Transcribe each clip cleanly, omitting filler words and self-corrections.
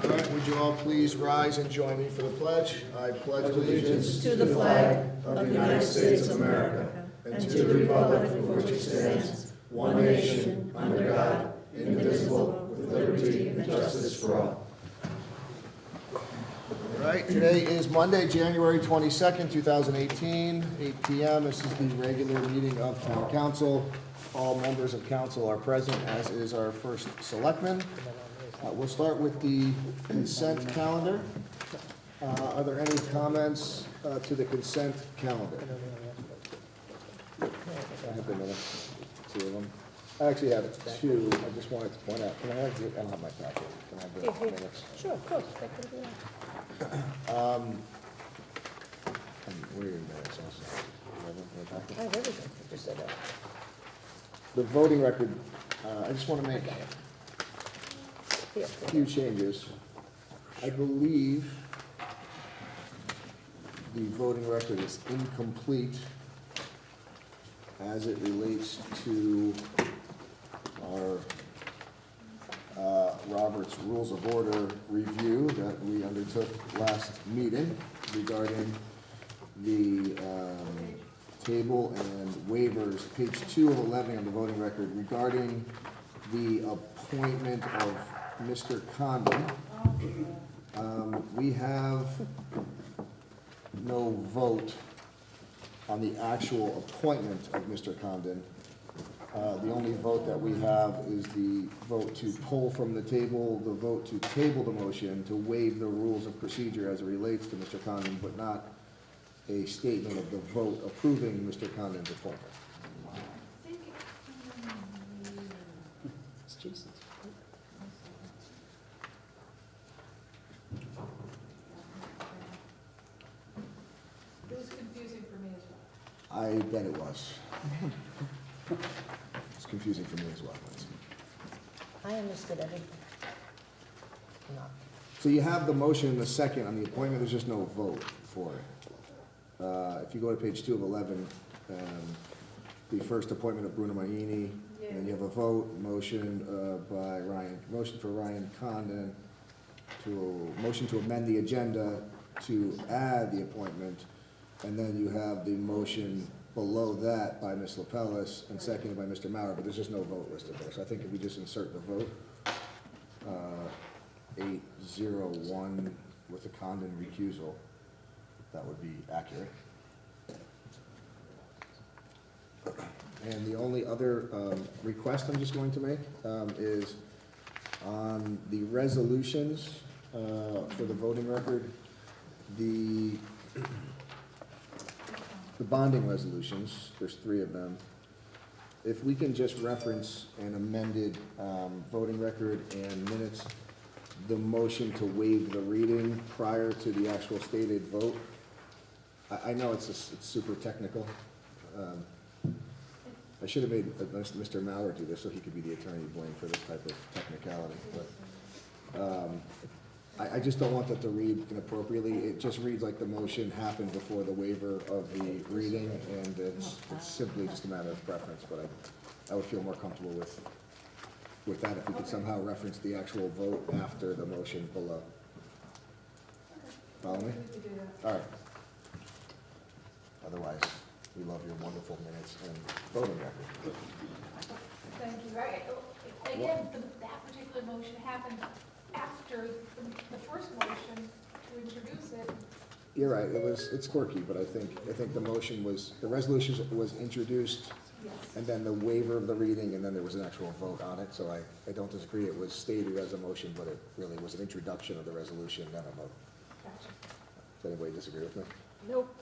All right, would you all please rise and join me for the pledge? I pledge allegiance to the flag of the United States of America and to the republic for which it stands, one nation, under God, indivisible, with liberty and justice for all. All right, today is Monday, January 22nd, 2018, 8 p.m. This is the regular meeting of Town Council. All members of council are present, as is our first selectman. We'll start with the consent calendar. Are there any comments to the consent calendar? I have the minutes, two of them. I actually have two. I just wanted to point out. Can I have? I don't have my packet. Can I have the minutes? Sure, of course. And where are your minutes also? Do you have them in the packet? I have everything. Just said that. The voting record. I just want to make Here, a few changes. I believe the voting record is incomplete as it relates to our Robert's Rules of Order review that we undertook last meeting regarding the table and waivers, page 2 of 11 on the voting record, regarding the appointment of Mr. Condon. We have no vote on the actual appointment of Mr. Condon. The only vote that we have is the vote to pull from the table, the vote to table the motion to waive the rules of procedure as it relates to Mr. Condon, but not a statement of the vote approving Mr. Condon's appointment. It was confusing for me as well. I bet it was. It's confusing for me as well. I understood everything. No. So you have the motion in the second on the appointment, there's just no vote for it. If you go to page 2 of 11, the first appointment of Bruno Maini, and then you have a vote, motion for Ryan Condon, motion to amend the agenda to add the appointment, and then you have the motion below that by Ms. Lapellis and seconded by Mr. Maurer, but there's just no vote listed there. So I think if we just insert the vote, 8-0-1 with a Condon recusal, that would be accurate. And the only other request I'm just going to make is on the resolutions for the voting record, the bonding resolutions, there's 3 of them. If we can just reference an amended voting record and minutes, the motion to waive the reading prior to the actual stated vote. I know it's super technical. I should have made Mr. Maurer do this so he could be the attorney blamed for this type of technicality. But I just don't want that to read inappropriately. It just reads like the motion happened before the waiver of the reading, and it's simply just a matter of preference. But I would feel more comfortable with that if we could somehow reference the actual vote after the motion below. Follow me? All right. Otherwise, we love your wonderful minutes and voting record. Thank you. Right. Again, that particular motion happened after the first motion to introduce it. You're right. It's quirky, but I think the motion was, the resolution was introduced, Yes. and then the waiver of the reading, and then there was an actual vote on it. So I don't disagree. It was stated as a motion, but it really was an introduction of the resolution, then a vote. Gotcha. Does anybody disagree with me? Nope.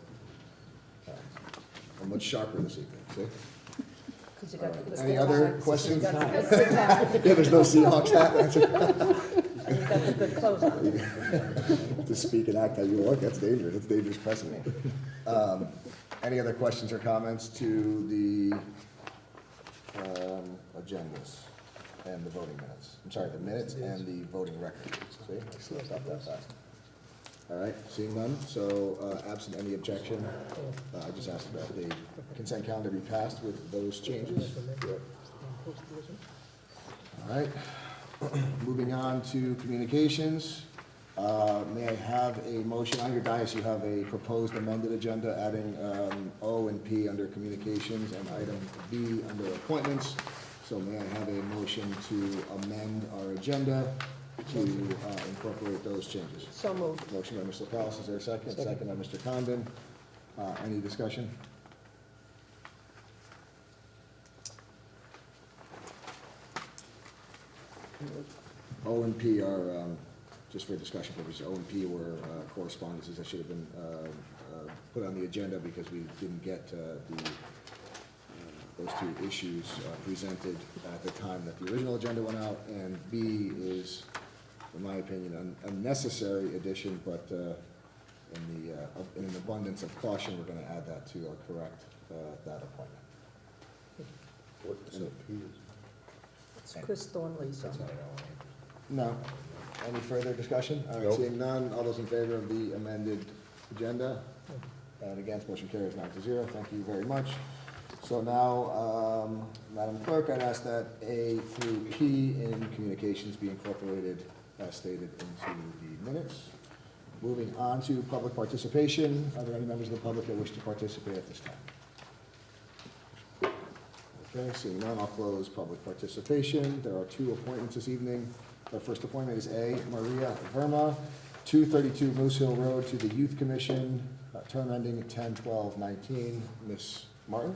All right. I'm much sharper this evening. See? Because you All got right. the Any other questions? You got the good hat. Yeah, there's no Seahawks hat. And you got the good clothes on. To speak and act how you look, that's dangerous. That's dangerous precedent. Any other questions or comments to the agendas and the voting minutes? I'm sorry, the minutes and the voting record. See, I slipped up that fast. All right, seeing none, so absent any objection, I just asked that the consent calendar be passed with those changes. All right, moving on to communications. May I have a motion? On your dais, you have a proposed amended agenda, adding O and P under communications and item B under appointments. So may I have a motion to amend our agenda to incorporate those changes? So moved. Motion by Mr. Palace, is there a second? Second by Mr. Condon. Any discussion? O and P are, just for discussion purposes, O and P were correspondences that should have been put on the agenda because we didn't get those two issues presented at the time that the original agenda went out. And B is, in my opinion, an unnecessary addition, but in an abundance of caution, we're going to add that to correct that appointment. It's Chris Thornley's. That's not it. No. Any further discussion? All right, Nope. seeing none, all those in favor of the amended agenda? And against, motion carries 9-0. Thank you very much. So now, Madam Clerk, I'd ask that A through P in communications be incorporated as stated into the minutes. Moving on to public participation. Are there any members of the public that wish to participate at this time? Okay, seeing none, I'll close public participation. There are two appointments this evening. Our first appointment is A, Maria Verma, 232 Moose Hill Road, to the Youth Commission, term ending 10/12/19. Ms. Martin?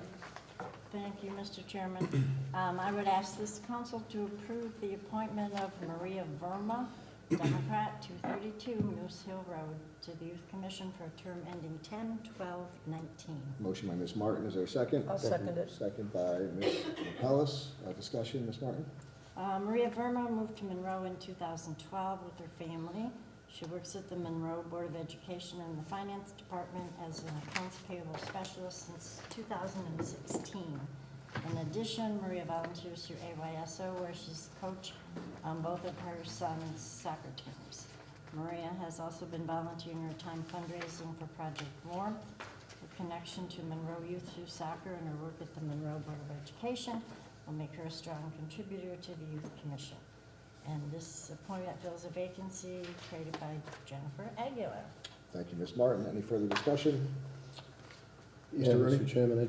Thank you, Mr. Chairman. I would ask this council to approve the appointment of Maria Verma, Democrat, 232 Moose Hill Road, to the Youth Commission for a term ending 10/12/19. Motion by Ms. Martin, is there a second? I'll second it. Second by Ms. McCullis. Discussion, Ms. Martin? Maria Verma moved to Monroe in 2012 with her family. She works at the Monroe Board of Education in the Finance Department as an accounts payable specialist since 2016. In addition, Maria volunteers through AYSO, where she's coach on both of her son's soccer teams. Maria has also been volunteering her time fundraising for Project Warmth, her connection to Monroe Youth through soccer, and her work at the Monroe Board of Education will make her a strong contributor to the Youth Commission. And this appointment fills a vacancy created by Jennifer Aguilar. Thank you, Ms. Martin. Any further discussion? Yeah, Rooney? Mr. Chairman,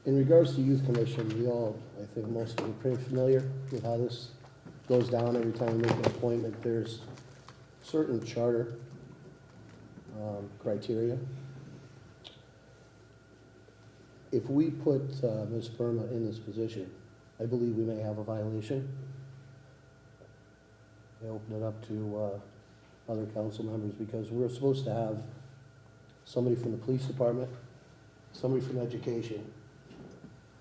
in regards to Youth Commission, we all, I think most of you are pretty familiar with how this goes down every time we make an appointment. There's certain charter criteria. If we put Ms. Burma in this position, I believe we may have a violation. I open it up to other council members because we're supposed to have somebody from the police department, somebody from education,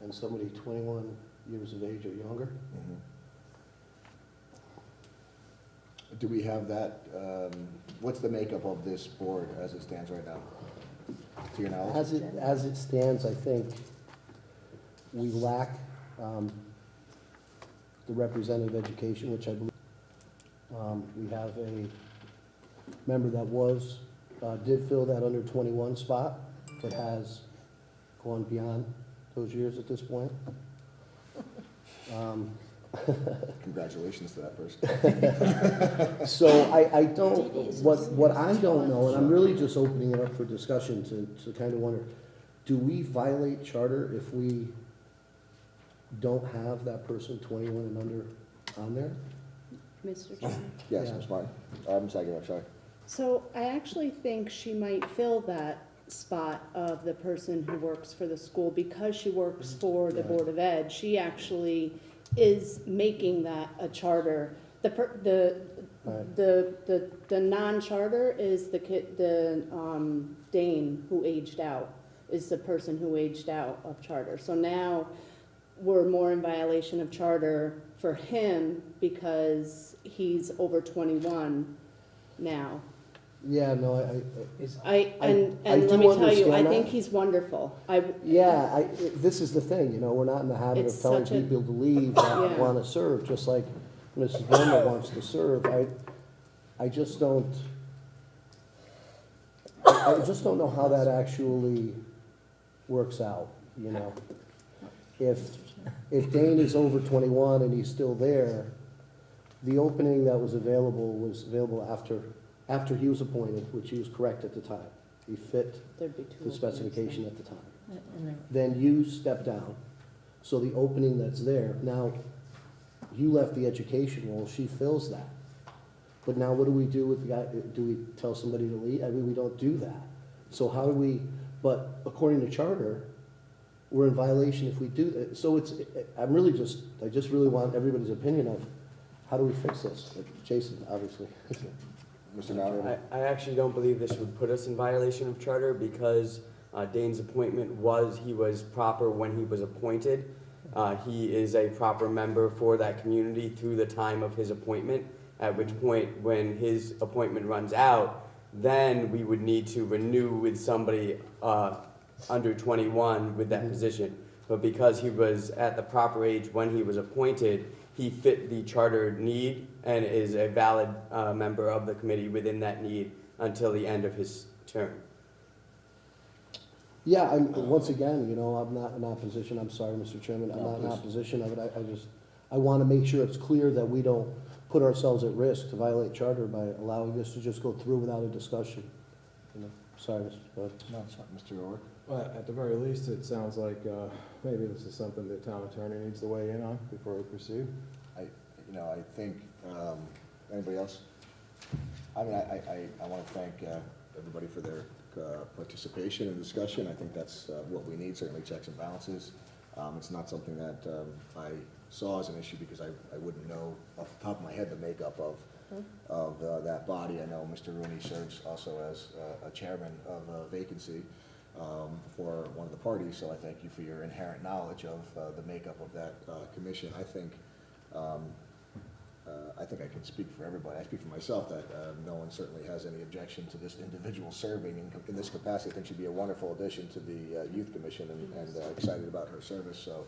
and somebody 21 years of age or younger. Mhm. Do we have that, what's the makeup of this board as it stands right now? To your knowledge? As it stands, I think we lack the representative education, which I believe we have a member that did fill that under 21 spot, but has gone beyond those years at this point. Congratulations to that person. So I don't, what I don't know, and I'm really just opening it up for discussion to kind of wonder, do we violate charter if we don't have that person 21 and under on there? Mr. Chairman. Yes, Yeah. Ms. Martin. Ms. Aguilar, sorry. So I actually think she might fill that spot of the person who works for the school because she works for the Right. Board of Ed. She actually is making that a charter. Right. The non-charter is the kid, Dane who aged out, is the person who aged out of charter. So now we're more in violation of charter for him because he's over 21 now. Yeah, no, I And I let do me tell you, understand I that. think he's wonderful. this is the thing, you know, we're not in the habit It's of telling such a- people to leave that Yeah. want to serve, just like Mrs. Verma wants to serve. I just don't know how that actually works out, you know. If Dane is over 21 and he's still there, The opening that was available after he was appointed, which he was correct at the time. He fit There'd be two the openings specification then. at the time. And Then you stepped down, so the opening that's there, now, you left the education role, she fills that. But now what do we do with the guy, do we tell somebody to leave? I mean, we don't do that. So how do we, but according to charter, we're in violation if we do that. So I just really want everybody's opinion of, how do we fix this? Jason, obviously. Mr. Mallory? I actually don't believe this would put us in violation of charter because Dane's appointment he was proper when he was appointed. He is a proper member for that community through the time of his appointment, at which point, when his appointment runs out, then we would need to renew with somebody under 21 with that position. But because he was at the proper age when he was appointed, he fit the charter need and is a valid member of the committee within that need until the end of his term. Yeah, once again, I'm not in opposition, I'm sorry, Mr. Chairman, I'm not in opposition of it, I want to make sure it's clear that we don't put ourselves at risk to violate charter by allowing this to just go through without a discussion. Sorry, Mr. Bud. No, it's not. Mr. Orr? Well, at the very least, it sounds like maybe this is something the town attorney needs to weigh in on before we proceed. I think, anybody else? I mean, I want to thank everybody for their participation and discussion. I think that's what we need, certainly checks and balances. It's not something that I saw as an issue because I wouldn't know off the top of my head the makeup of that body. I know Mr. Rooney serves also as a chairman of a vacancy for one of the parties, so I thank you for your inherent knowledge of the makeup of that commission. I think I can speak for everybody. I speak for myself that no one certainly has any objection to this individual serving in this capacity. I think she'd be a wonderful addition to the Youth Commission and excited about her service. So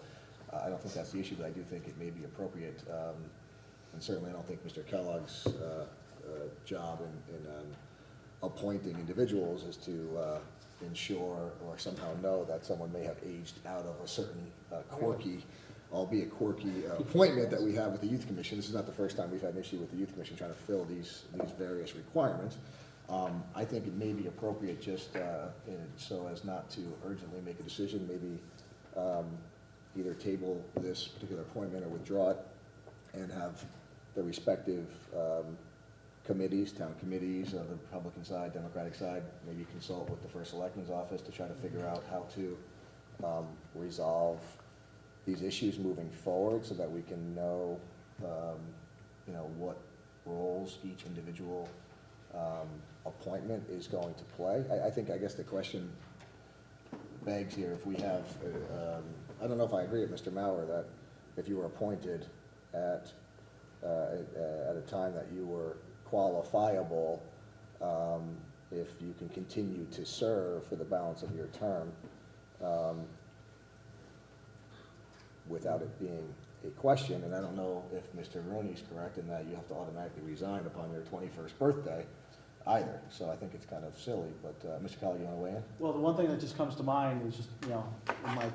I don't think that's the issue, but I do think it may be appropriate. And certainly I don't think Mr. Kellogg's job in appointing individuals is to ensure or somehow know that someone may have aged out of a certain albeit quirky appointment that we have with the Youth Commission. This is not the first time we've had an issue with the Youth Commission trying to fill these various requirements. I think it may be appropriate just so as not to urgently make a decision, maybe either table this particular appointment or withdraw it and have the respective committees, town committees on the Republican side, Democratic side, maybe consult with the First Selectman's office to try to figure out how to resolve these issues moving forward so that we can know, what roles each individual appointment is going to play. I guess the question begs here if we have, I don't know if I agree with Mr. Maurer that if you were appointed at a time that you were qualifiable, if you can continue to serve for the balance of your term, without it being a question. And I don't know if Mr. Rooney's correct in that you have to automatically resign upon your 21st birthday either. So I think it's kind of silly, but Mr. Kelly, you want to weigh in? Well, the one thing that just comes to mind is just, in my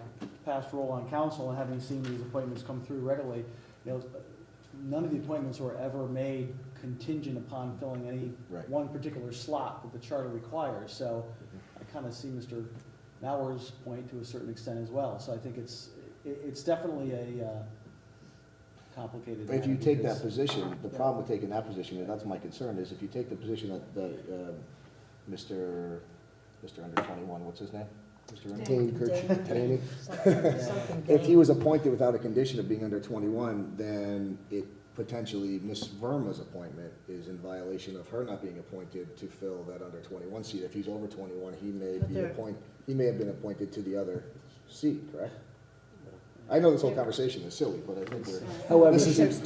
past role on council and having seen these appointments come through regularly, none of the appointments were ever made contingent upon filling any one particular slot that the charter requires. So I kind of see Mr. Maurer's point to a certain extent as well. So I think it's definitely a complicated matter. If you take that position, the problem with taking that position, and that's my concern, is if you take the position that Mr. Under 21, what's his name? Mr. Rooney? Dane Kirchner. If he was appointed without a condition of being under 21, then it potentially, Ms. Verma's appointment is in violation of her not being appointed to fill that under 21 seat. If he's over 21, he may have been appointed to the other seat, correct? I know this whole conversation is silly, but I think However,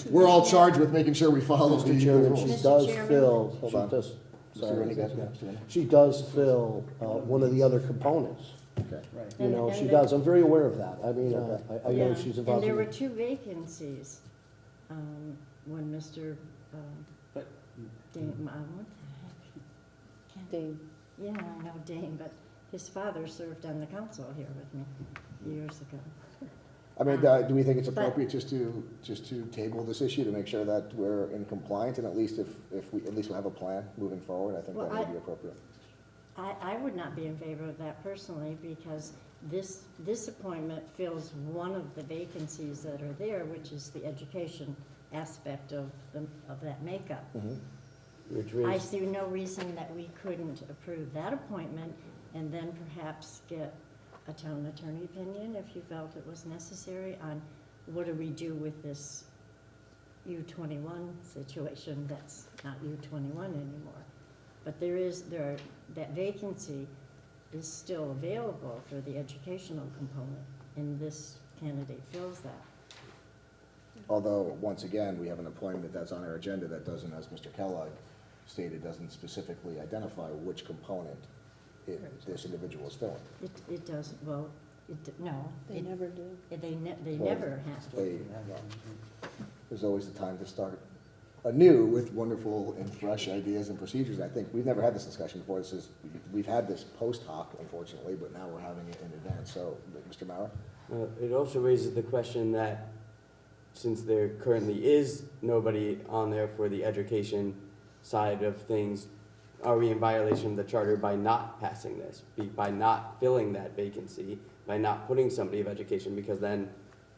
we're all charged with making sure we follow the Mr. Chairman, rules. she Mr. does Chairman? fill, Hold she on. does, Mr. Rooney, sorry. Mr. Rooney. She does fill one of the other components. Okay. Right. She does. I'm very aware of that. I mean, I know Yeah, she's and involved there were in. 2 vacancies when Mr. But- Dane, what the heck? Dane. Yeah, I know Dane, but his father served on the council here with me years ago. I mean, do we think it's But- appropriate just to table this issue to make sure that we're in compliance, and at least if we, at least we'll have a plan moving forward, I think Well, that may be appropriate. I would not be in favor of that personally, because this appointment fills one of the vacancies that are there, which is the education aspect of that makeup. Which I was, see no reason that we couldn't approve that appointment and then perhaps get a town attorney opinion if you felt it was necessary on what do we do with this U-21 situation that's not U-21 anymore. But that vacancy is still available for the educational component, and this candidate fills that. Although, once again, we have an appointment that's on our agenda that doesn't, as Mr. Kellogg stated, doesn't specifically identify which component this individual is filling. It doesn't, well, no. They never do. They Well, never have to. They, there's always the time to start anew with wonderful and fresh ideas and procedures. I think, we've never had this discussion before. We've had this post hoc, unfortunately, but now we're having it in advance. So, Mr. Mauer? it also raises the question that since there currently is nobody on there for the education side of things, are we in violation of the charter by not passing this, by not filling that vacancy, by not putting somebody of education, because then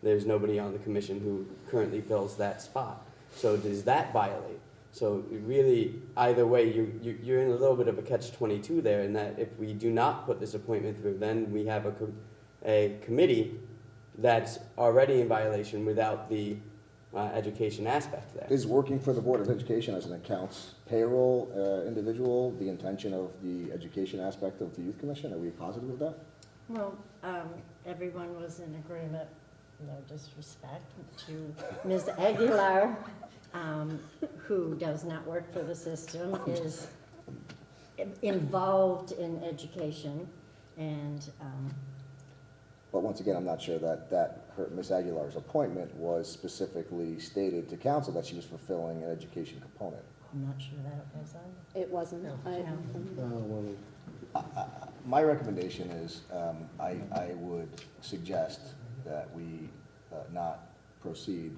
there's nobody on the commission who currently fills that spot. So does that violate? So really, either way, you're in a little bit of a catch-22 there, in that if we do not put this appointment through, then we have a committee that's already in violation without the education aspect there. Is working for the Board of Education as an accounts payroll individual the intention of the education aspect of the Youth Commission? Are we positive of that? Well, everyone was in agreement, no disrespect, to Ms. Aguilar, who does not work for the system, is involved in education, and, But once again, I'm not sure that Ms. Aguilar's appointment was specifically stated to council that she was fulfilling an education component. I'm not sure that it was on. It wasn't. My recommendation is, I would suggest that we not proceed,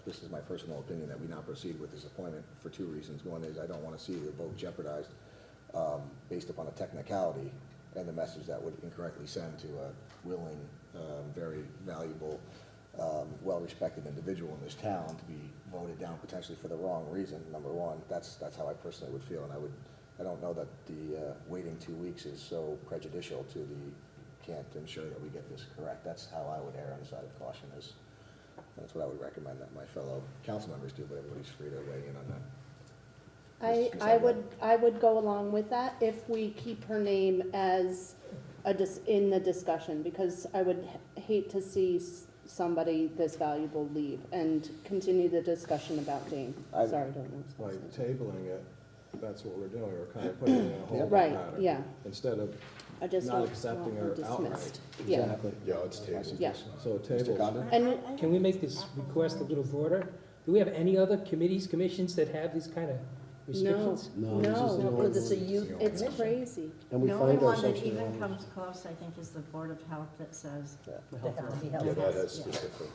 this is my personal opinion, that we not proceed with this appointment for two reasons. One is I don't want to see the vote jeopardized based upon a technicality and the message that would incorrectly send to a willing, very valuable, well-respected individual in this town to be voted down potentially for the wrong reason, number one. That's how I personally would feel, and I don't know that the waiting 2 weeks is so prejudicial to can't ensure that we get this correct. That's how I would err on the side of caution. That's what I would recommend that my fellow council members do, but everybody's free to weigh in on that. I would go along with that if we keep her name as in the discussion, because I would hate to see somebody this valuable leave and continue the discussion about Jane. Sorry, don't know. By tabling it, that's what we're doing, we're kind of putting it in a hold Right, matter. yeah. Instead of I just not don't accepting want her outright. dismissed. Yeah, Exactly. Yeah, it's tabled. yeah. So Mr. table. Condon? And Can we make this request a little broader? Do we have any other committees, commissions that have these kind of no, restrictions? No, this is the no, only because it's a one. youth, it's crazy. And we The only find one that ourselves in even a- comes close, I think, is the Board of Health that says. Yeah. that can be held. Yeah, that is Yeah, specific.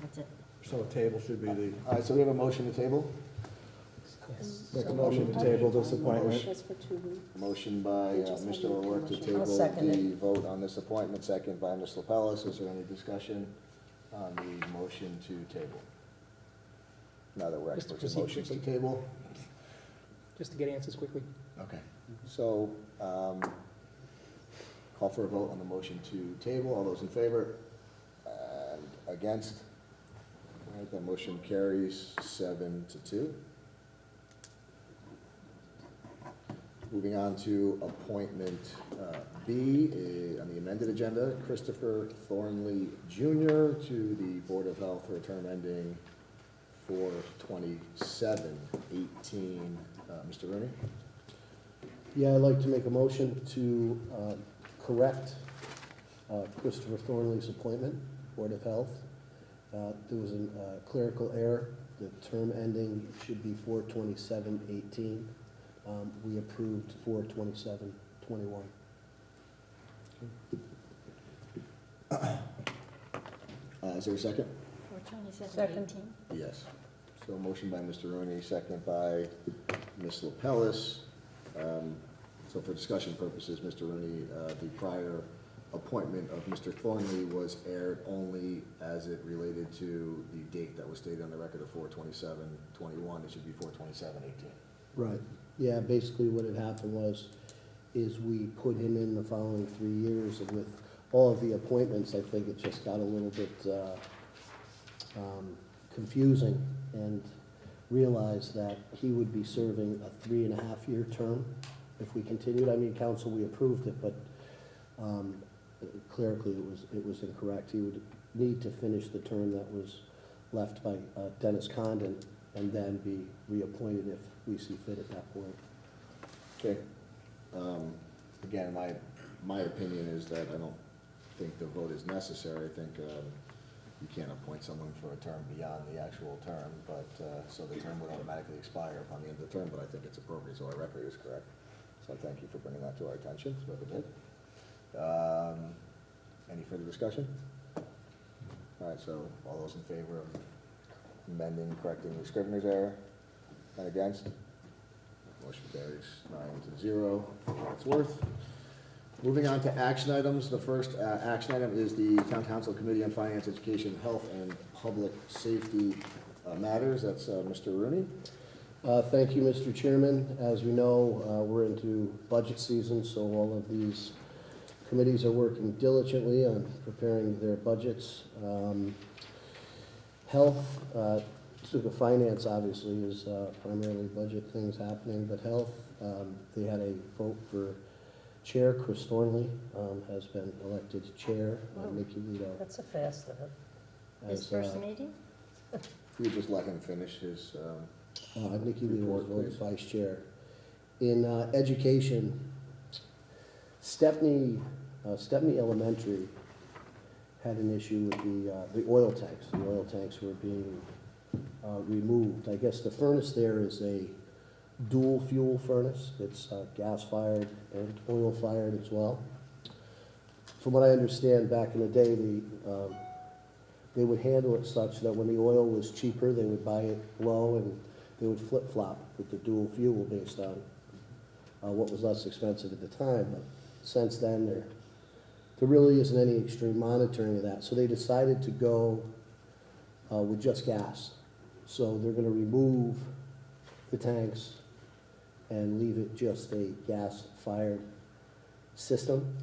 that's it. So a table should be the, All right, so we have a motion to table. Yes. make a motion to table this appointment. Just for 2 weeks. Motion by We just Mr. had a O'Rourke to motion. table I'll second the vote on this appointment, second by Ms. LaPellis. Is there any discussion on the motion to table? Now that we're Just to experts in proceed motions to quickly. table. Just to get answers quickly. Okay, so, call for a vote on the motion to table. All those in favor? And against? All right, that motion carries 7-2. Moving on to appointment B on the amended agenda, Christopher Thornley Jr. to the Board of Health for a term ending 4/27/18. Mr. Rooney? Yeah, I'd like to make a motion to correct Christopher Thornley's appointment, Board of Health. There was a clerical error. The term ending should be 4/27/18. We approved 4/27/21. Is there a second? Which one is that, Second. 18? Yes. So motion by Mr. Rooney, second by Ms. LaPellis. So for discussion purposes, Mr. Rooney, the prior appointment of Mr. Thornley was aired only as it related to the date that was stated on the record of 4/27/21. It should be 4/27/18. Right, yeah, basically what had happened is we put him in the following 3 years, and with all of the appointments, I think it just got a little bit confusing, and realized that he would be serving a 3.5-year term if we continued. I mean, council, we approved it, but clerically, it was incorrect. He would need to finish the term that was left by Dennis Condon, and then be reappointed if we see fit at that point. Okay. Again, my opinion is that I don't think the vote is necessary. I think you can't appoint someone for a term beyond the actual term, but, so the term would automatically expire upon the end of the term, but I think it's appropriate, so our record is correct. So I thank you for bringing that to our attention, whoever did. Any further discussion? All right, so all those in favor of amending, correcting the scrivener's error, and against? Motion carries 9-0, for what it's worth. Moving on to action items. The first action item is the Town Council Committee on Finance, Education, Health, and Public Safety matters. That's Mr. Rooney. Thank you, Mr. Chairman. As we know, we're into budget season, so all of these committees are working diligently on preparing their budgets. Health, so the finance obviously is primarily budget things happening, but health, they had a vote for chair. Chris Thornley has been elected chair. Nikki Lito. That's a fast start. His first meeting? You just let him finish his, Nikki Lito was report, voted please. vice chair. In education, Stepney Elementary had an issue with the oil tanks. The oil tanks were being removed. I guess the furnace there is a dual fuel furnace. It's gas-fired and oil-fired as well. From what I understand, back in the day, they would handle it such that when the oil was cheaper, they would buy it low, and they would flip-flop with the dual fuel based on what was less expensive at the time. But since then, there really isn't any extreme monitoring of that. So they decided to go with just gas. So they're gonna remove the tanks and leave it just a gas-fired system.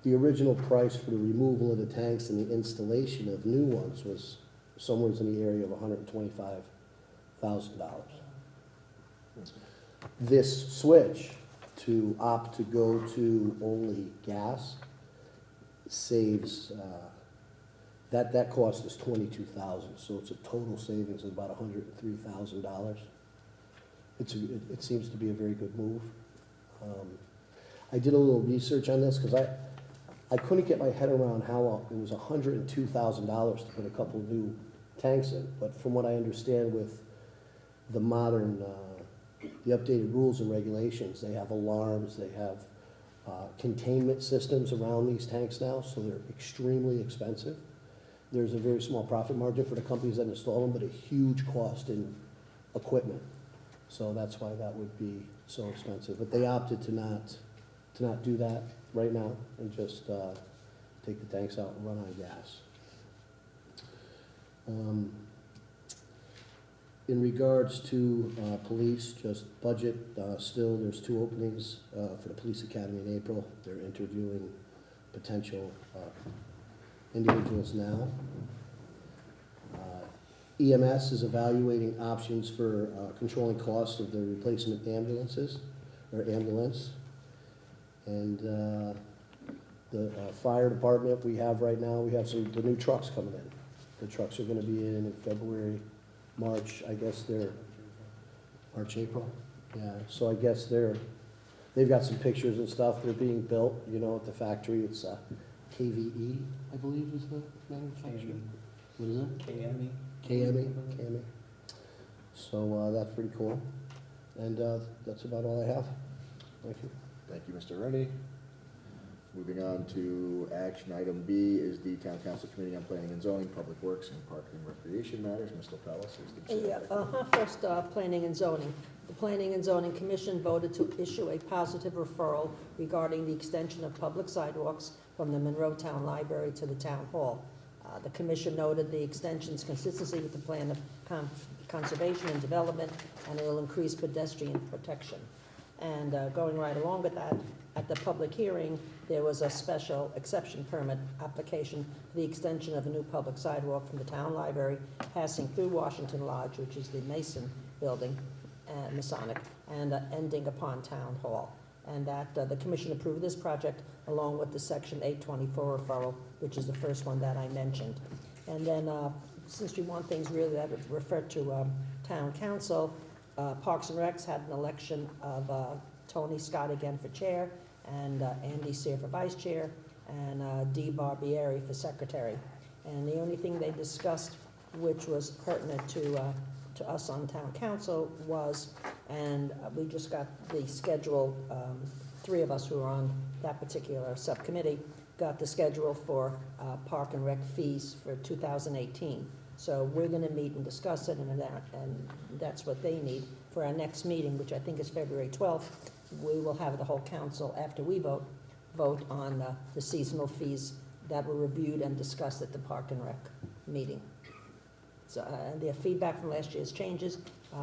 The original price for the removal of the tanks and the installation of new ones was somewhere in the area of $125,000. This switch to opt to go to only gas saves, that cost is $22,000, so it's a total savings of about $103,000. It seems to be a very good move. I did a little research on this because I couldn't get my head around how it was $102,000 to put a couple of new tanks in, but from what I understand with the modern, the updated rules and regulations, they have alarms, they have containment systems around these tanks now, so they're extremely expensive. There's a very small profit margin for the companies that install them, but a huge cost in equipment. So that's why that would be so expensive. But they opted to not do that right now and just take the tanks out and run on gas. In regards to police, just budget, still there's 2 openings for the police academy in April. They're interviewing potential individuals now. EMS is evaluating options for controlling costs of the replacement ambulances, or ambulance. And the fire department we have right now, we have the new trucks coming in. The trucks are gonna be in February, March, I guess they're, March, April? Yeah, so I guess they've got some pictures and stuff, they're being built, you know, at the factory. It's KVE, I believe is the manufacturer. What is it? KME. KME. So that's pretty cool. And that's about all I have. Thank you. Thank you, Mr. Rooney. Moving on to action item B is the Town Council Committee on Planning and Zoning, Public Works, and Park and Recreation Matters. Mr. Pellis is the chair. First, planning and zoning. The Planning and Zoning Commission voted to issue a positive referral regarding the extension of public sidewalks from the Monroe Town Library to the Town Hall. The commission noted the extension's consistency with the plan of conservation and development, and it will increase pedestrian protection. And going right along with that, at the public hearing, there was a special exception permit application for the extension of a new public sidewalk from the town library passing through Washington Lodge, which is the Mason building, Masonic, and ending upon Town Hall. And that the commission approved this project along with the Section 824 referral, which is the first one that I mentioned. And then, since we want things really that refer to town council, Parks and Recs had an election of Tony Scott again for chair, and Andy Sear for vice chair, and Dee Barbieri for secretary. And the only thing they discussed, which was pertinent to us on town council, was, and we just got the schedule, three of us who are on that particular subcommittee, got the schedule for Park and Rec fees for 2018. So we're gonna meet and discuss it, and that's what they need for our next meeting, which I think is February 12th. We will have the whole council, after we vote on the seasonal fees that were reviewed and discussed at the Park and Rec meeting. So, their feedback from last year's changes,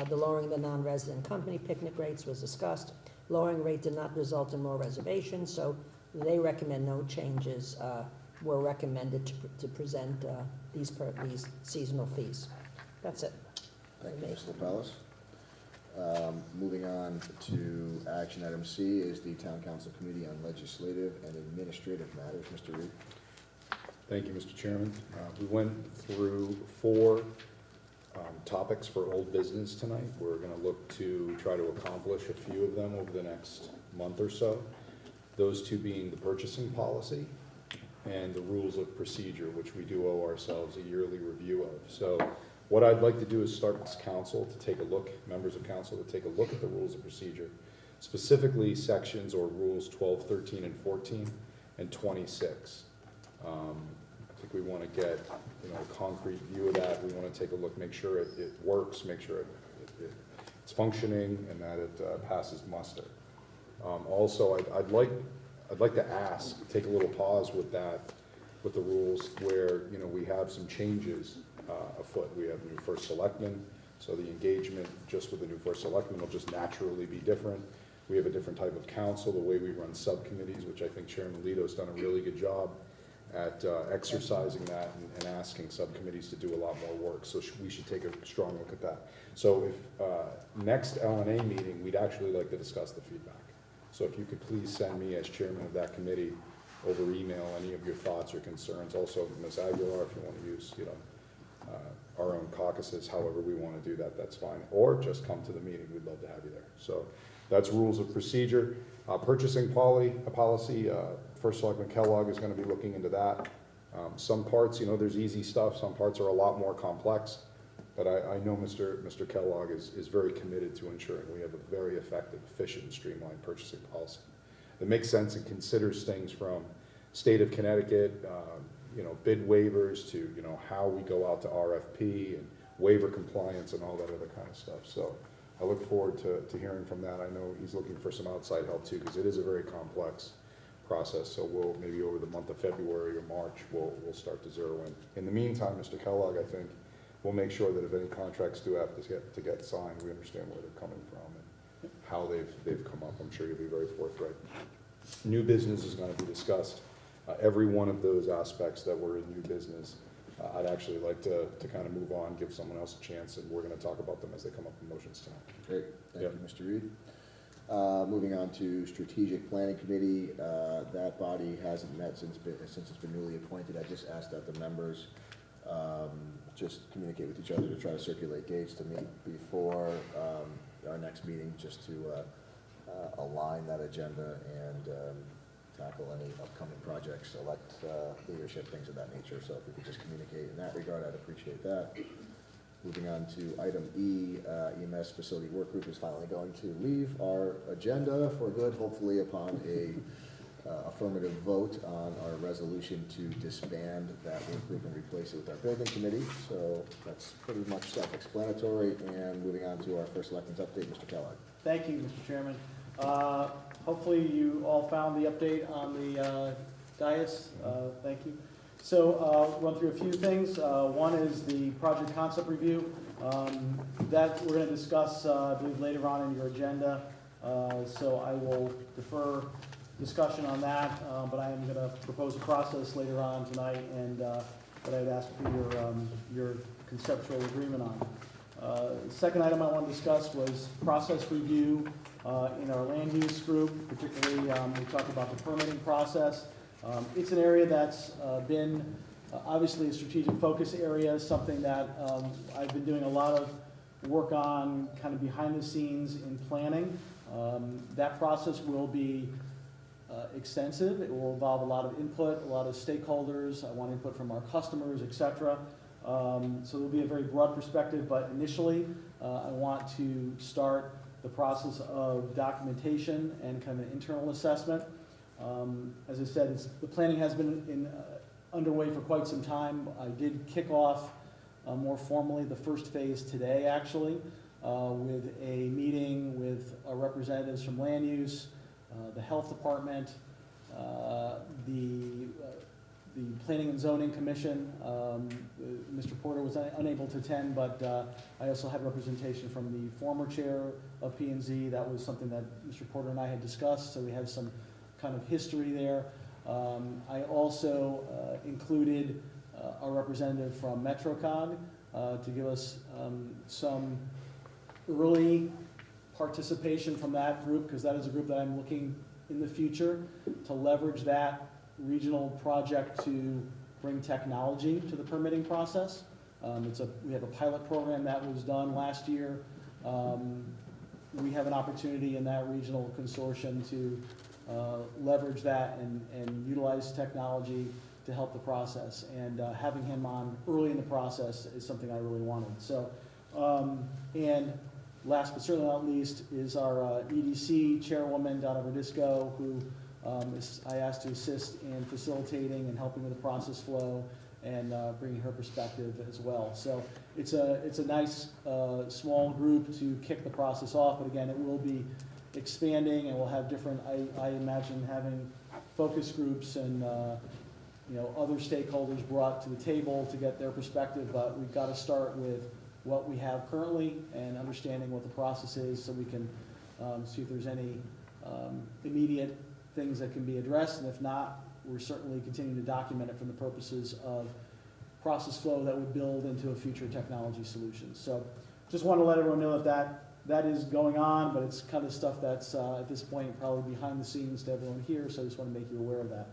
the lowering the non-resident company picnic rates was discussed. Lowering rate did not result in more reservations, so they recommend no changes were recommended to present these seasonal fees. That's it. Thank you, Mr. Pellis. Moving on to action item C is the Town Council Committee on Legislative and Administrative Matters. Mr. Reed. Thank you, Mr. Chairman. We went through 4 topics for old business tonight. We're going to look to try to accomplish a few of them over the next month or so. Those 2 being the purchasing policy and the rules of procedure, which we do owe ourselves a yearly review of. So what I'd like to do is start this council to take a look, members of council, to take a look at the rules of procedure, specifically sections or rules 12, 13, and 14, and 26. I think we want to get a concrete view of that. We want to take a look, make sure it works, make sure it's functioning, and that it passes muster. Also, I'd like to ask, take a little pause with that, with the rules where we have some changes afoot. We have new first selectman, so the engagement just with the new first selectman will just naturally be different. We have a different type of council, the way we run subcommittees, which I think Chairman Leto's done a really good job at exercising that and asking subcommittees to do a lot more work. So we should take a strong look at that. So if next LNA meeting, we'd actually like to discuss the feedback. So if you could please send me as chairman of that committee over email any of your thoughts or concerns. Also, Ms. Aguilar, if you want to use our own caucuses, however we want to do that, that's fine. Or just come to the meeting. We'd love to have you there. So that's rules of procedure. Purchasing policy, First Selectman Kellogg is going to be looking into that. Some parts, there's easy stuff. Some parts are a lot more complex. But I know Mr. Kellogg is very committed to ensuring we have a very effective, efficient, and streamlined purchasing policy that makes sense and considers things from state of Connecticut, bid waivers to, how we go out to RFP and waiver compliance and all that other kind of stuff. So I look forward to hearing from that. I know he's looking for some outside help too, because it is a very complex process. So we'll maybe over the month of February or March, we'll start to zero in. In the meantime, Mr. Kellogg, I think we'll make sure that if any contracts do have to get signed, we understand where they're coming from and how they've come up. I'm sure you'll be very forthright. New business is going to be discussed. Every one of those aspects that were in new business, I'd actually like to kind of move on, give someone else a chance, and we're going to talk about them as they come up in motions tonight. Great, thank you, Mr. Reed. Moving on to Strategic Planning Committee, that body hasn't met since it's been newly appointed. I just asked that the members just communicate with each other to try to circulate dates to meet before our next meeting, just to align that agenda and tackle any upcoming projects, select leadership, things of that nature. So if we could just communicate in that regard, I'd appreciate that. Moving on to item E, EMS Facility Work Group is finally going to leave our agenda for good, hopefully upon a affirmative vote on our resolution to disband that work group and replace it with our building committee. So that's pretty much self-explanatory. And moving on to our first selectmen's update, Mr. Kellogg. Thank you, Mr. Chairman. Hopefully you all found the update on the dais. Thank you. So I'll run through a few things. One is the project concept review. That we're going to discuss, I believe, later on in your agenda. So I will defer discussion on that, but I am going to propose a process later on tonight, and that I'd ask for your conceptual agreement on. The second item I want to discuss was process review in our land use group, particularly we talked about the permitting process. It's an area that's been obviously a strategic focus area, something that I've been doing a lot of work on kind of behind the scenes in planning. That process will be extensive. It will involve a lot of input, a lot of stakeholders. I want input from our customers, et cetera. So there'll be a very broad perspective, but initially I want to start the process of documentation and kind of an internal assessment. As I said, the planning has been underway for quite some time. I did kick off more formally the first phase today, actually, with a meeting with representatives from land use, the health department, the Planning and Zoning Commission. Mr. Porter was unable to attend, but I also had representation from the former chair of P&Z. That was something that Mr. Porter and I had discussed, so we have some kind of history there. I also included a representative from MetroCog to give us some early participation from that group, because that is a group that I'm looking in the future to leverage that regional project to bring technology to the permitting process. We have a pilot program that was done last year. We have an opportunity in that regional consortium to leverage that and utilize technology to help the process. And having him on early in the process is something I really wanted. So, and last but certainly not least is our EDC chairwoman, Donna Verdisco, who I asked to assist in facilitating and helping with the process flow and bringing her perspective as well. So it's a nice small group to kick the process off, but again, it will be expanding, and we'll have different, I imagine having focus groups and other stakeholders brought to the table to get their perspective, but we've got to start with what we have currently and understanding what the process is, so we can see if there's any immediate things that can be addressed, and if not, we're certainly continuing to document it for the purposes of process flow that would build into a future technology solution. So just want to let everyone know that is going on, but it's kind of stuff that's at this point probably behind the scenes to everyone here, so I just want to make you aware of that.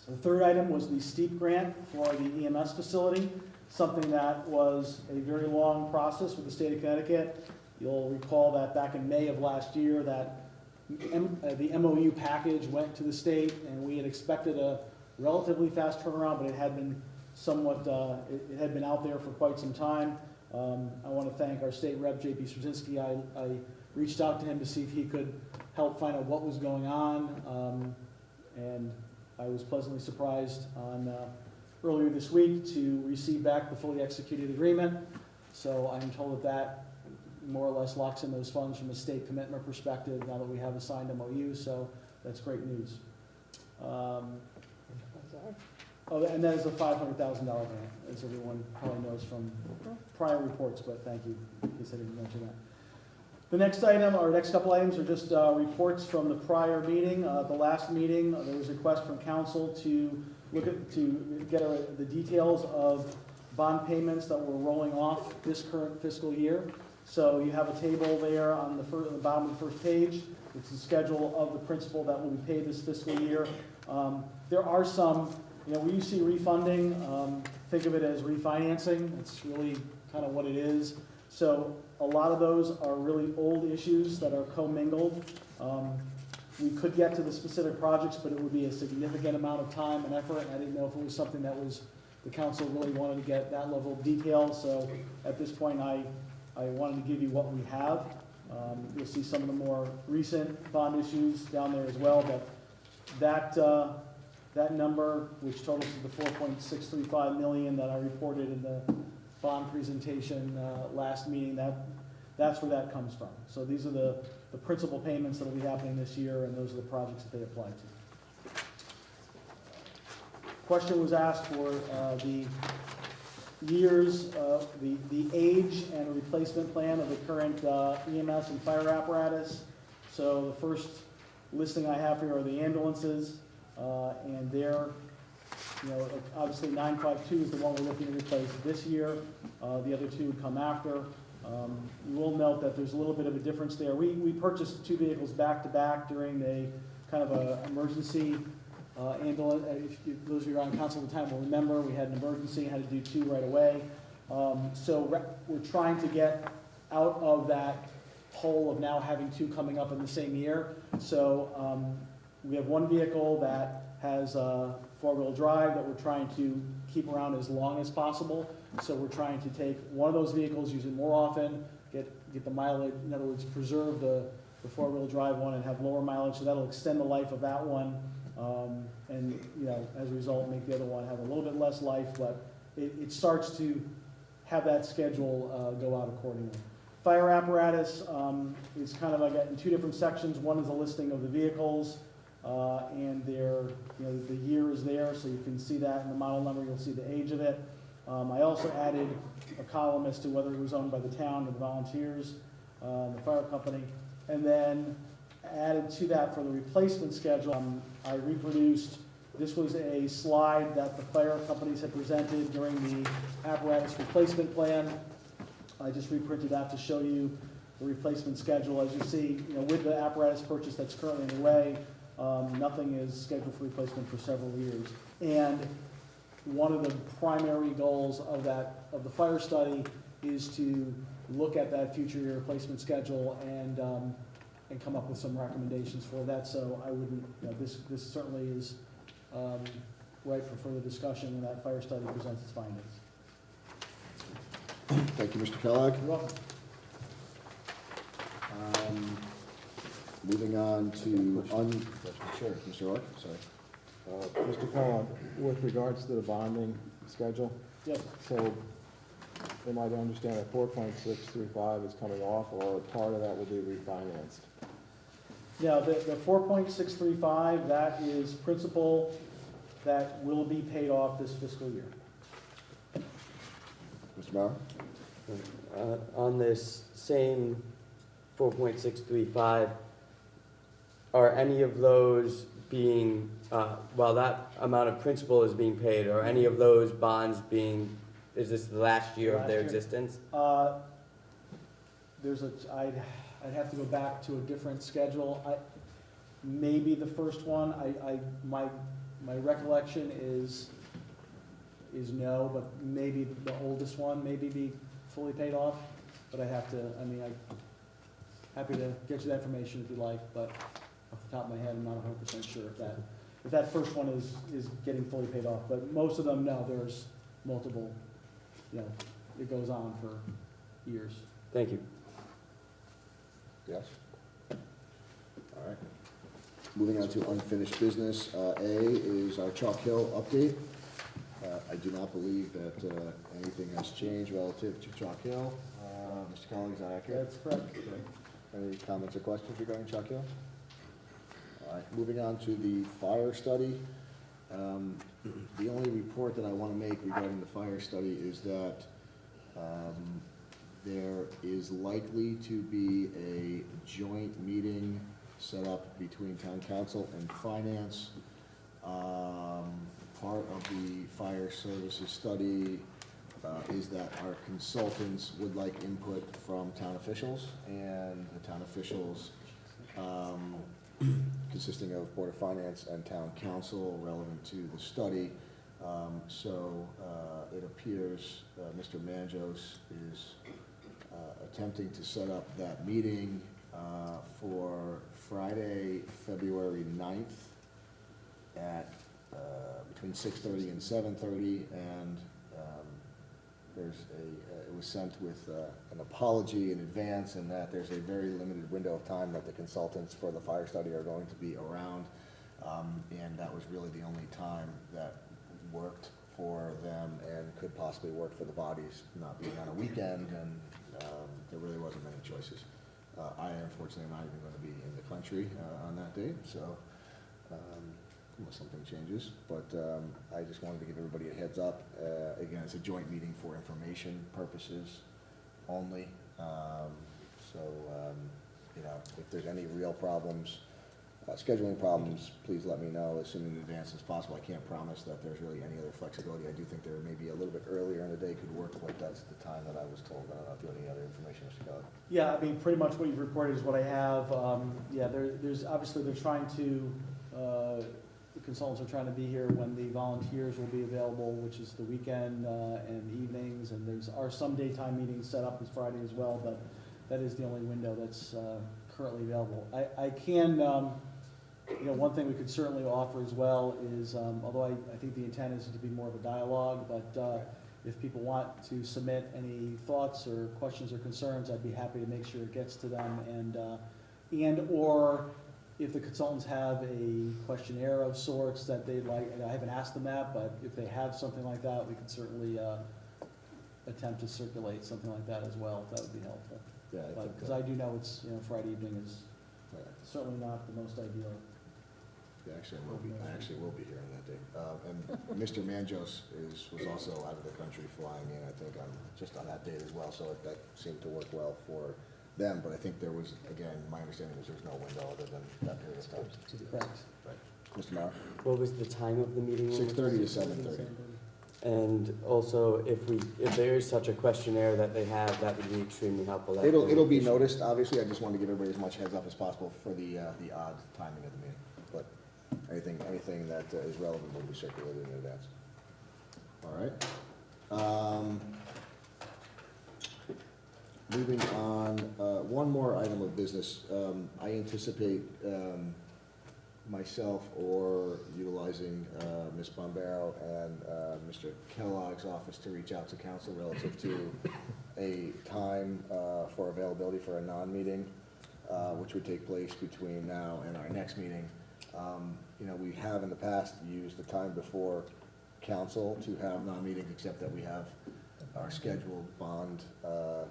The third item was the STEEP grant for the EMS facility, something that was a very long process with the state of Connecticut. You'll recall that back in May of last year that the MOU package went to the state, and we had expected a relatively fast turnaround, but it had been somewhat, it had been out there for quite some time. I want to thank our state rep, J.P. Straczynski. I reached out to him to see if he could help find out what was going on, and I was pleasantly surprised on earlier this week to receive back the fully executed agreement. So I'm told that more or less locks in those funds from a state commitment perspective now that we have a signed MOU, so that's great news. Oh, and that is a $500,000 grant, as everyone probably knows from prior reports, but thank you, in case I didn't mention that. The next item, or next couple items, are just reports from the prior meeting. The last meeting, there was a request from council to get the details of bond payments that were rolling off this current fiscal year. So you have a table there on the bottom of the first page. It's the schedule of the principal that will be paid this fiscal year. There are some, when you see refunding, think of it as refinancing. It's really kind of what it is. So a lot of those are really old issues that are commingled. We could get to the specific projects, but it would be a significant amount of time and effort. I didn't know if it was something that the council really wanted to get that level of detail. So at this point, I wanted to give you what we have. You'll see some of the more recent bond issues down there as well, but that number, which totals to the 4.635 million that I reported in the bond presentation last meeting, that's where that comes from. So these are the principal payments that will be happening this year, and those are the projects that they apply to. Question was asked for the years, the age and replacement plan of the current EMS and fire apparatus. So the first listing I have here are the ambulances, and they're, obviously 952 is the one we're looking to replace this year. The other two would come after. You will note that there's a little bit of a difference there. We purchased two vehicles back to back during a kind of a emergency ambulance. If those of you on council at the time will remember, we had an emergency, had to do two right away. So we're trying to get out of that hole of now having two coming up in the same year. So we have one vehicle that has four-wheel drive that we're trying to keep around as long as possible. So we're trying to take one of those vehicles, use it more often, get the mileage, in other words, preserve the four-wheel drive one and have lower mileage, so that'll extend the life of that one. And, as a result, make the other one have a little bit less life, but it starts to have that schedule go out accordingly. Fire apparatus is kind of, I got in two different sections. One is a listing of the vehicles, and their, the year is there, so you can see that in the model number, you'll see the age of it. I also added a column as to whether it was owned by the town or the volunteers, the fire company, and then added to that for the replacement schedule. I reproduced, this was a slide that the fire companies had presented during the apparatus replacement plan. I just reprinted that to show you the replacement schedule. As you see, with the apparatus purchase that's currently underway, nothing is scheduled for replacement for several years. And one of the primary goals of the fire study is to look at that future year replacement schedule and come up with some recommendations for that. So I wouldn't, this certainly is right for further discussion when that fire study presents its findings. Thank you, Mr. Kellogg. You're welcome. Moving on to sure, Mr. Orr, sorry. Mr. Kellogg, with regards to the bonding schedule, Yes. so am I to understand that 4.635 is coming off, or part of that will be refinanced? Yeah, the 4.635, that is principal that will be paid off this fiscal year. Mr. Bauer? On this same 4.635, are any of those being, while that amount of principal is being paid, are any of those bonds being, is this the last year of their existence? I'd have to go back to a different schedule. Maybe the first one, my recollection is no, but maybe the oldest one maybe be fully paid off, but I have to, I'm happy to get you that information if you like, but off the top of my head, I'm not 100% sure if that first one is getting fully paid off, but most of them, no, there's multiple, it goes on for years. Thank you. Yes? All right. Moving on to unfinished business. A is our Chalk Hill update. I do not believe that anything has changed relative to Chalk Hill. Mr. Collins, is that accurate? That's correct. Okay. Any comments or questions regarding Chalk Hill? All right, moving on to the fire study. The only report that I want to make regarding the fire study is that there is likely to be a joint meeting set up between town council and finance. Part of the fire services study is that our consultants would like input from town officials, and the town officials consisting of Board of Finance and town council relevant to the study. So it appears Mr. Manjos is attempting to set up that meeting for Friday, February 9th at between 6:30 and 7:30, and it was sent with an apology in advance, and that there's a very limited window of time that the consultants for the fire study are going to be around. And that was really the only time that worked for them and could possibly work for the bodies, not being on a weekend, and there really wasn't many choices. I unfortunately am not even going to be in the country on that day, so unless something changes. But I just wanted to give everybody a heads up. Again, it's a joint meeting for information purposes only. You know, if there's any real problems, scheduling problems, please let me know as soon in advance as possible. I can't promise that there's really any other flexibility. I do think there may be a little bit earlier in the day could work, but that's the time that I was told. I don't know if you have any other information, Mr. Kelly. Yeah, I mean, pretty much what you've reported is what I have. Yeah, there's, obviously, they're trying to, the consultants are trying to be here when the volunteers will be available, which is the weekend and evenings, and are some daytime meetings set up as Friday as well, but that is the only window that's currently available. I can, you know, one thing we could certainly offer as well is, although I think the intent is to be more of a dialogue, but if people want to submit any thoughts or questions or concerns, I'd be happy to make sure it gets to them, and or if the consultants have a questionnaire of sorts that they'd like, and I haven't asked them that, but if they have something like that, we could certainly attempt to circulate something like that as well, if that would be helpful. Yeah, Because I do know it's, you know, Friday evening is certainly not the most ideal. Yeah, actually, I actually will be here on that day. And Mr. Manjos was also out of the country flying in, I think, just on that date as well, so that seemed to work well for them, but I think there was, again, my understanding was there was no window other than that period of time. Correct. Right. Mr. Mauer? What was the time of the meeting? 6:30 to 7:30. And also, if there is such a questionnaire that they have, that would be extremely helpful. It'll be noticed, obviously. I just wanted to give everybody as much heads up as possible for the odd timing of the meeting. But anything that is relevant will be circulated in advance. All right. Moving on, one more item of business. I anticipate myself or utilizing Ms. Bombero and Mr. Kellogg's office to reach out to council relative to a time for availability for a non-meeting, which would take place between now and our next meeting. You know, we have in the past used the time before council to have non-meetings, except that we have our scheduled bond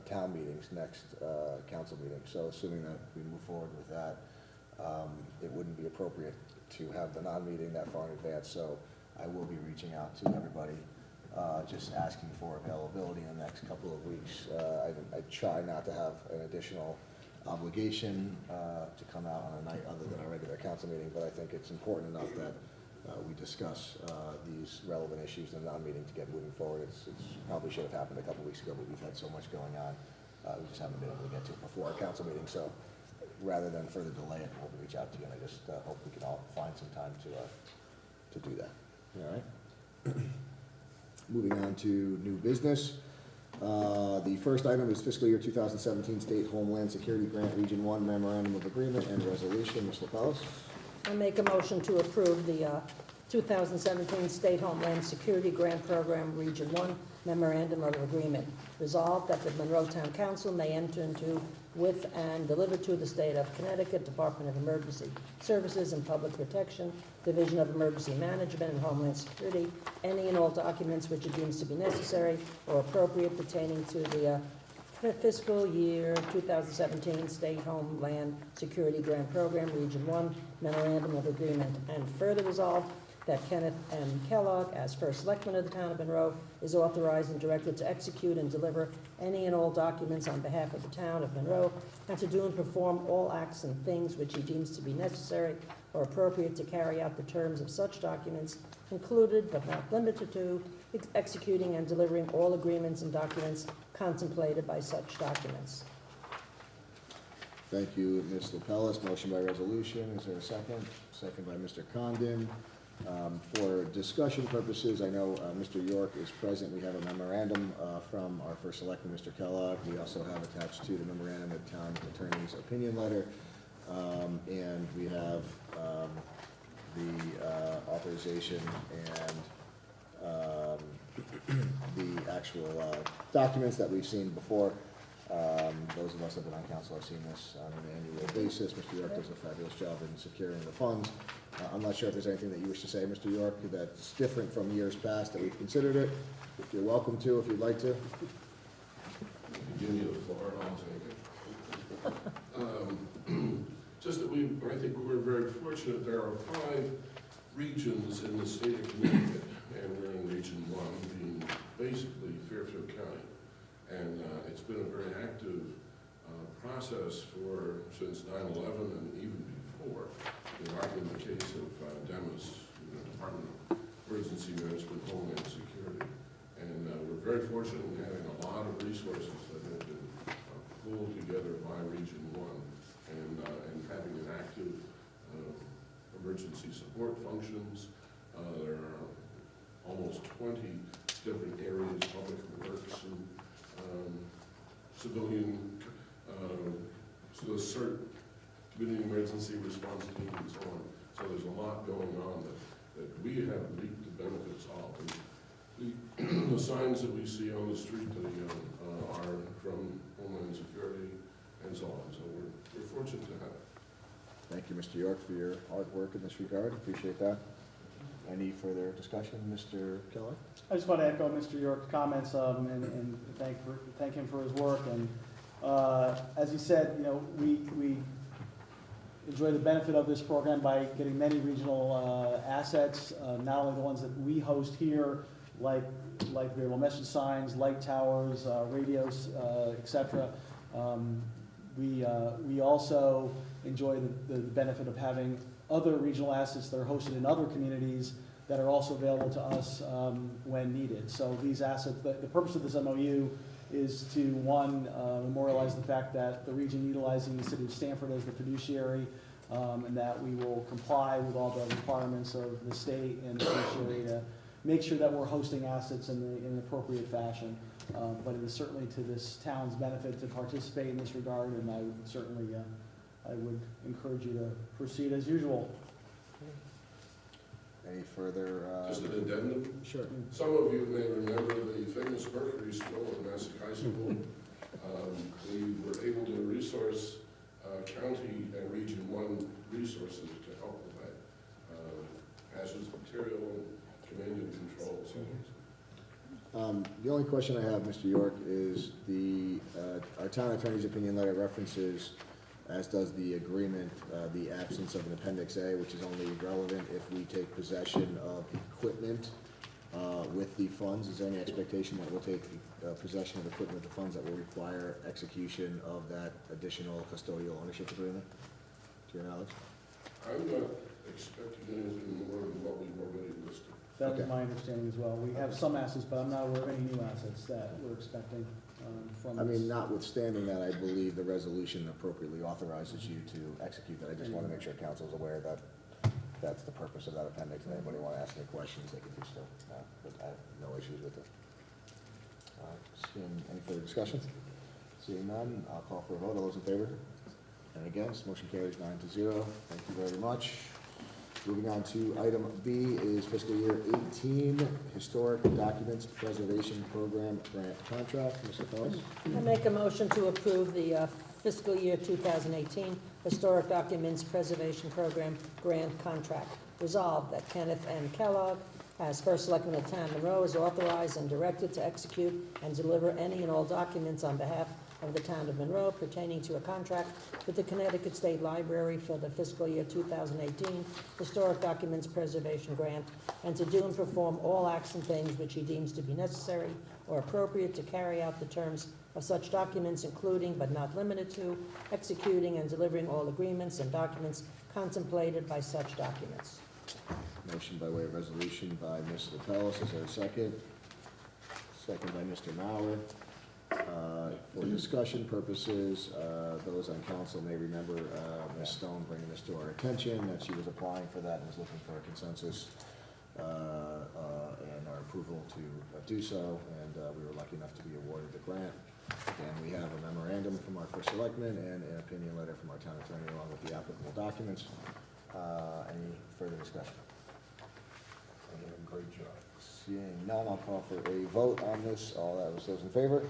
town meetings next council meeting. So assuming that we move forward with that, it wouldn't be appropriate to have the non-meeting that far in advance. So I will be reaching out to everybody, just asking for availability in the next couple of weeks. I try not to have an additional obligation to come out on a night other than our regular council meeting, but I think it's important enough that we discuss these relevant issues in the non-meeting to get moving forward. It's probably should have happened a couple weeks ago, but we've had so much going on. We just haven't been able to get to it before our council meeting. So rather than further delay it, we'll reach out to you, and I just hope we can all find some time to do that. All right. Moving on to new business. The first item is fiscal year 2017 State Homeland Security Grant Region 1 Memorandum of Agreement and Resolution. Ms. LaPellis? I make a motion to approve the 2017 State Homeland Security Grant Program Region 1 Memorandum of Agreement. Resolved that the Monroe Town Council may enter into with and deliver to the State of Connecticut Department of Emergency Services and Public Protection, Division of Emergency Management and Homeland Security, any and all documents which it deems to be necessary or appropriate pertaining to the fiscal year 2017 State Homeland Security Grant Program Region 1 Memorandum of Agreement, and further resolved that Kenneth M. Kellogg, as first selectman of the town of Monroe, is authorized and directed to execute and deliver any and all documents on behalf of the town of Monroe, and to do and perform all acts and things which he deems to be necessary or appropriate to carry out the terms of such documents, included but not limited to executing and delivering all agreements and documents contemplated by such documents. Thank you, Ms. LaPellis. Motion by resolution. Is there a second? Second by Mr. Condon. For discussion purposes, I know Mr. York is present. We have a memorandum from our first selectman, Mr. Kellogg. We also have attached to the memorandum a town attorney's opinion letter. And we have the authorization and the actual documents that we've seen before. Those of us that have been on council have seen this on an annual basis. Mr. York does a fabulous job in securing the funds. I'm not sure if there's anything that you wish to say, Mr. York, that's different from years past that we've considered it. You're welcome to if you'd like to. Give me the floor, I'll take it. Just that I think we're very fortunate. There are 5 regions in the state of Connecticut, and we're in Region 1, being basically Fairfield County. And it's been a very active process since 9/11 and even before. There have been the case of DEMAS, Department of Emergency Management, Homeland Security. And we're very fortunate in having a lot of resources that have been pulled together by Region 1 and having an active emergency support functions. There are almost 20 different areas, public works and civilian, so CERT, community emergency response team and so on. So there's a lot going on that we have reaped the benefits of. And the signs that we see on the street are from Homeland Security and so on. So we're fortunate to have it. Thank you, Mr. York, for your hard work in this regard. Appreciate that. Any further discussion, Mr. Keller? I just want to echo Mr. York's comments and thank him for his work. And as he said, we enjoy the benefit of this program by getting many regional assets, not only the ones that we host here, like variable message signs, light towers, radios, etc. We also enjoy the benefit of having other regional assets that are hosted in other communities that are also available to us when needed. So these assets, the purpose of this MOU is to, one, memorialize the fact that the region utilizing the city of Stamford as the fiduciary, and that we will comply with all the requirements of the state and the fiduciary to make sure that we're hosting assets in an appropriate fashion. But it is certainly to this town's benefit to participate in this regard, and I would certainly I would encourage you to proceed as usual. Any further? Just an addendum. Sure. Some of you may remember the famous Mercury School in Massac High School. We were able to resource county and Region 1 resources to help with that. Hazardous material and command and control. The only question I have, Mr. York, is our town attorney's opinion letter references, as does the agreement, the absence of an Appendix A, which is only relevant if we take possession of equipment with the funds. Is there any expectation that we'll take possession of equipment with the funds that will require execution of that additional custodial ownership agreement, to your knowledge? I'm not expecting anything more than what we've already listed. That was Okay. my understanding as well. We have some assets, but I'm not aware of any new assets that we're expecting from I this. mean, notwithstanding that, I believe the resolution appropriately authorizes you to execute that. I just want to make sure council's aware that that's the purpose of that appendix. If anybody want to ask any questions, they can do so. But I have no issues with it. Seeing any further discussion? Seeing none, I'll call for a vote. All those in favor? And against, motion carries 9-0. Thank you very much. Moving on to item B is fiscal year 18, Historic Documents Preservation Program Grant Contract. Mr. Phillips? I make a motion to approve the fiscal year 2018 Historic Documents Preservation Program Grant Contract. Resolved that Kenneth N. Kellogg, as first selectman of the town of Monroe, is authorized and directed to execute and deliver any and all documents on behalf of the town of Monroe pertaining to a contract with the Connecticut State Library for the fiscal year 2018 Historic Documents Preservation Grant, and to do and perform all acts and things which he deems to be necessary or appropriate to carry out the terms of such documents, including but not limited to executing and delivering all agreements and documents contemplated by such documents. Motion by way of resolution by Ms. Lapellis. Is there a second? Second by Mr. Mauer. For discussion purposes, those on council may remember Ms. Stone bringing this to our attention, that she was applying for that and was looking for a consensus and our approval to do so, and we were lucky enough to be awarded the grant. And we have a memorandum from our first selectman and an opinion letter from our town attorney along with the applicable documents. Any further discussion? great job. Seeing none, I'll call for a vote on this. All those in favor?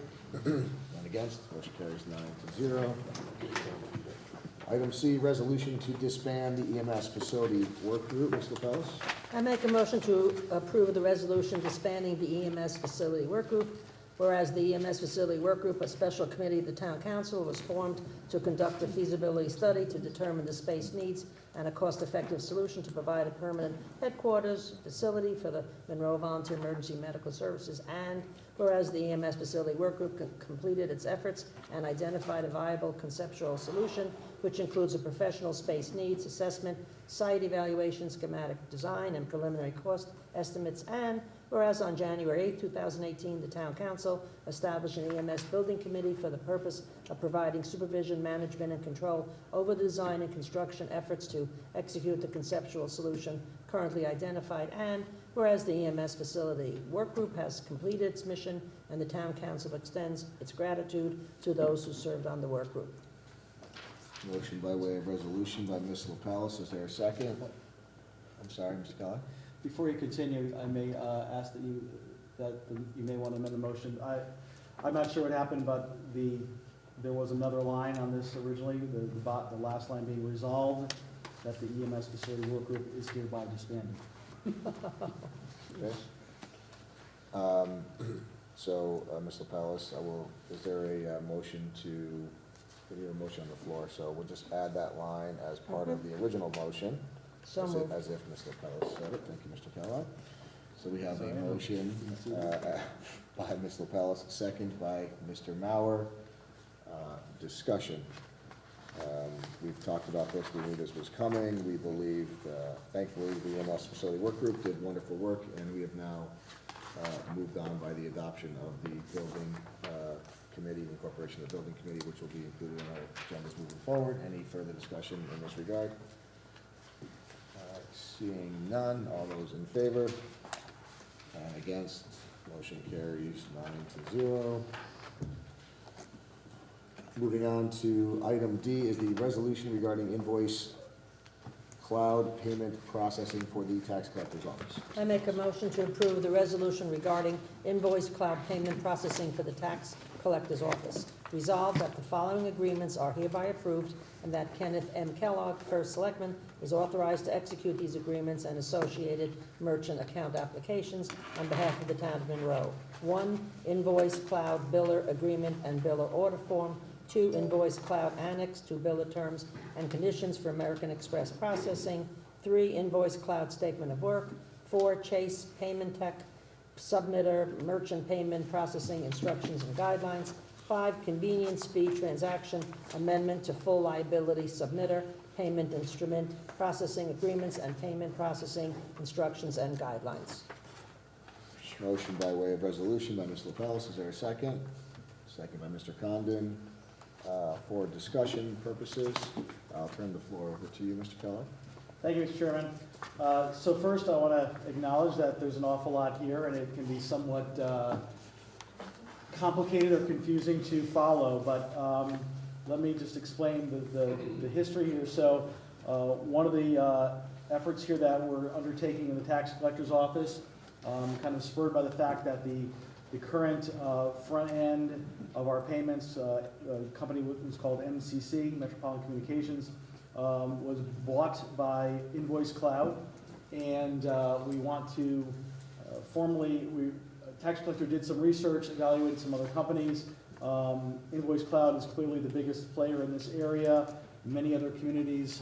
None against, motion carries 9-0. Item C, resolution to disband the EMS facility work group. Ms. LaPellis? I make a motion to approve the resolution disbanding the EMS facility work group. Whereas the EMS facility work group, a special committee of the town council, was formed to conduct a feasibility study to determine the space needs and a cost-effective solution to provide a permanent headquarters facility for the Monroe Volunteer Emergency Medical Services. And whereas the EMS facility work group completed its efforts and identified a viable conceptual solution, which includes a professional space needs assessment, site evaluation, schematic design, and preliminary cost estimates. And whereas on January 8, 2018, the Town Council established an EMS Building Committee for the purpose of providing supervision, management, and control over the design and construction efforts to execute the conceptual solution currently identified. And whereas the EMS Facility Work Group has completed its mission, and the Town Council extends its gratitude to those who served on the work group. Motion by way of resolution by Ms. LaPellis. Is there a second? I'm sorry, Mr. Keller? Before you continue, I may ask that you may want to amend the motion. I'm not sure what happened, but there was another line on this originally, the last line being resolved, that the EMS Facility Work Group is hereby disbanded. Okay. So, Ms. LaPellis, is there a motion we need a motion on the floor, so we'll just add that line as part of the original motion. So as moved. As if Ms. LaPellis said it. Thank you, Mr. Kellogg. So we have a motion by Ms. LaPellis, second by Mr. Mauer. Discussion. We've talked about this, we knew this was coming, we believed, thankfully, the EMS Facility Work Group did wonderful work, and we have now moved on by the adoption of the building committee, the incorporation of the building committee, which will be included in our agendas moving forward. Any further discussion in this regard? Seeing none, all those in favor and against, motion carries 9-0. Moving on to item D is the resolution regarding invoice cloud payment processing for the tax collector's office. I make a motion to approve the resolution regarding invoice cloud payment processing for the tax collector's office. Resolved that the following agreements are hereby approved, and that Kenneth M. Kellogg, First Selectman, is authorized to execute these agreements and associated merchant account applications on behalf of the town of Monroe. 1, invoice cloud biller agreement and biller order form. 2, invoice cloud annex to biller terms and conditions for American Express processing. 3, invoice cloud statement of work. 4, Chase Payment Tech submitter merchant payment processing instructions and guidelines. 5, convenience fee transaction amendment to full liability submitter payment instrument processing agreements and payment processing instructions and guidelines. Motion by way of resolution by Ms. LaPellis. Is there a second? Second by Mr. Condon. For discussion purposes, I'll turn the floor over to you, Mr. Keller. Thank you, Mr. Chairman. So first, I want to acknowledge that there's an awful lot here, and it can be somewhat complicated or confusing to follow, but let me just explain the history here. So one of the efforts here that we're undertaking in the tax collector's office, kind of spurred by the fact that the current front end of our payments, a company was called MCC, Metropolitan Communications, was bought by Invoice Cloud, and we want to tax collector did some research, evaluated some other companies. Invoice Cloud is clearly the biggest player in this area. Many other communities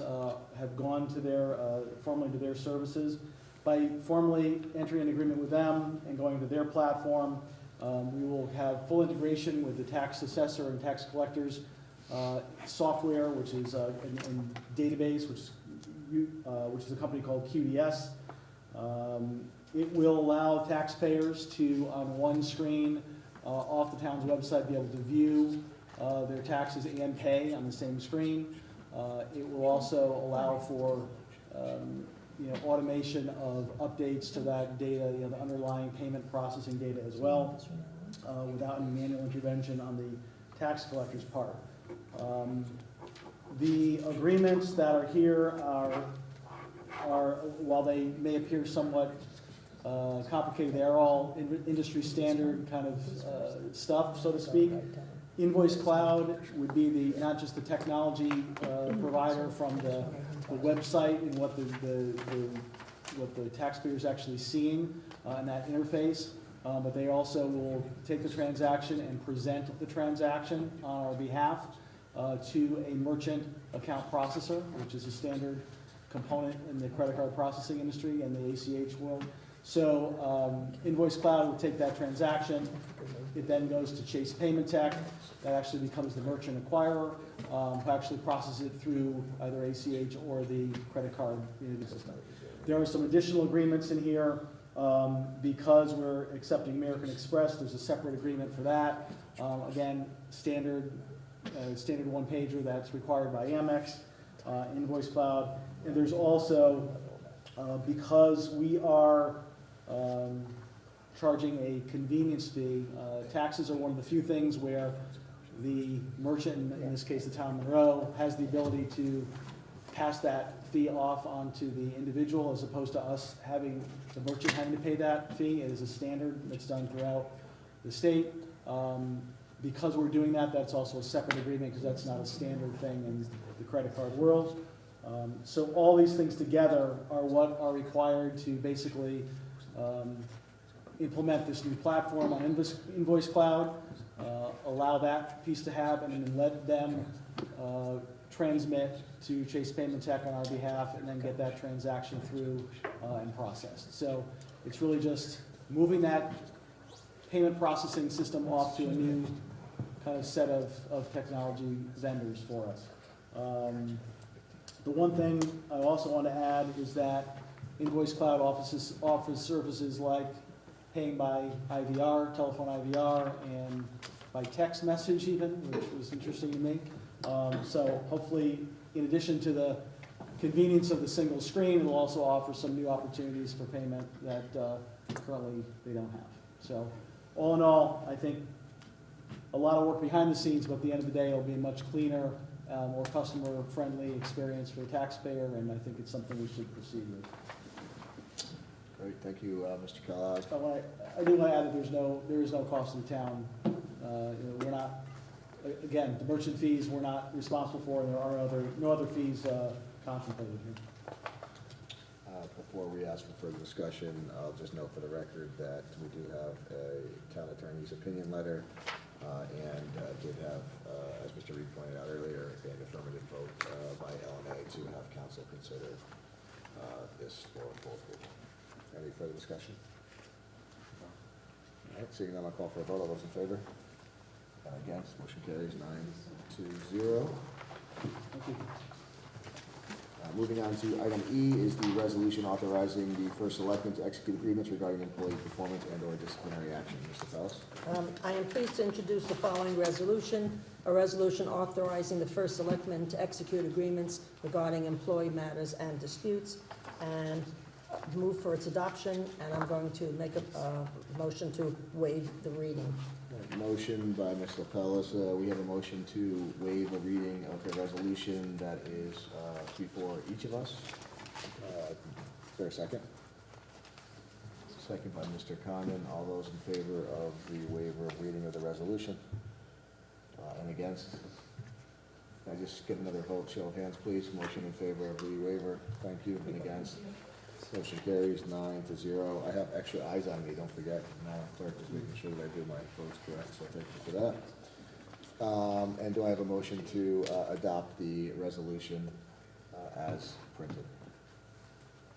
have gone to formally to their services. By formally entering an agreement with them and going to their platform, we will have full integration with the tax assessor and tax collectors software, which is in database, which is a company called QDS. It will allow taxpayers to, on one screen off the town's website, be able to view their taxes and pay on the same screen. It will also allow for automation of updates to that data, the underlying payment processing data as well, without any manual intervention on the tax collector's part. The agreements that are here are, while they may appear somewhat complicated. They are all industry standard kind of stuff, so to speak. Invoice Cloud would be the, not just the technology provider from the website and what the taxpayer's actually seeing in that interface, but they also will take the transaction and present the transaction on our behalf to a merchant account processor, which is a standard component in the credit card processing industry and the ACH world. So Invoice Cloud will take that transaction. It then goes to Chase Payment Tech. That actually becomes the merchant acquirer who actually processes it through either ACH or the credit card system. There are some additional agreements in here. Because we're accepting American Express, there's a separate agreement for that. Again, standard one-pager that's required by Amex, Invoice Cloud. And there's also, because we are charging a convenience fee, taxes are one of the few things where the merchant, in this case the town of Monroe, has the ability to pass that fee off onto the individual as opposed to us having, the merchant having to pay that fee. It is a standard that's done throughout the state. Because we're doing that, that's also a separate agreement because that's not a standard thing in the credit card world. So all these things together are what are required to basically implement this new platform on Invoice Cloud, allow that piece to happen, and then let them transmit to Chase Payment Tech on our behalf, and then get that transaction through and processed. So it's really just moving that payment processing system off to a new kind of set of technology vendors for us. The one thing I also want to add is that Invoice Cloud offers services like paying by IVR, telephone IVR, and by text message even, which was interesting to me. So hopefully, in addition to the convenience of the single screen, it'll also offer some new opportunities for payment that currently they don't have. So all in all, I think a lot of work behind the scenes, but at the end of the day, it'll be a much cleaner, more customer-friendly experience for the taxpayer, and I think it's something we should proceed with. Great, thank you, Mr. Kellogg. I do want to add that there is no cost to the town. We're not, again, the merchant fees we're not responsible for, and there are no other fees contemplated here. Before we ask for further discussion, I'll just note for the record that we do have a town attorney's opinion letter, and did have, as Mr. Reed pointed out earlier, an affirmative vote by LNA to have council consider this for full approval. Any further discussion? All right, seeing none, I'll call for a vote. All those in favor? Against? Motion carries 9-0. Thank you. Moving on to item E is the resolution authorizing the first selectman to execute agreements regarding employee performance and/or disciplinary action. Mr. Fells? I am pleased to introduce the following resolution, a resolution authorizing the first selectman to execute agreements regarding employee matters and disputes, and move for its adoption, and I'm going to make a motion to waive the reading. Motion by Mr. Pellis. We have a motion to waive a reading of the resolution that is before each of us. Is there a second? Second by Mr. Condon. All those in favor of the waiver of reading of the resolution? And against? Can I just get another vote, show of hands, please? Motion in favor of the waiver. Thank you. And against? Motion carries 9-0. I have extra eyes on me, don't forget. Madam Clerk is making sure that I do my votes correct, so thank you for that. And do I have a motion to adopt the resolution as printed?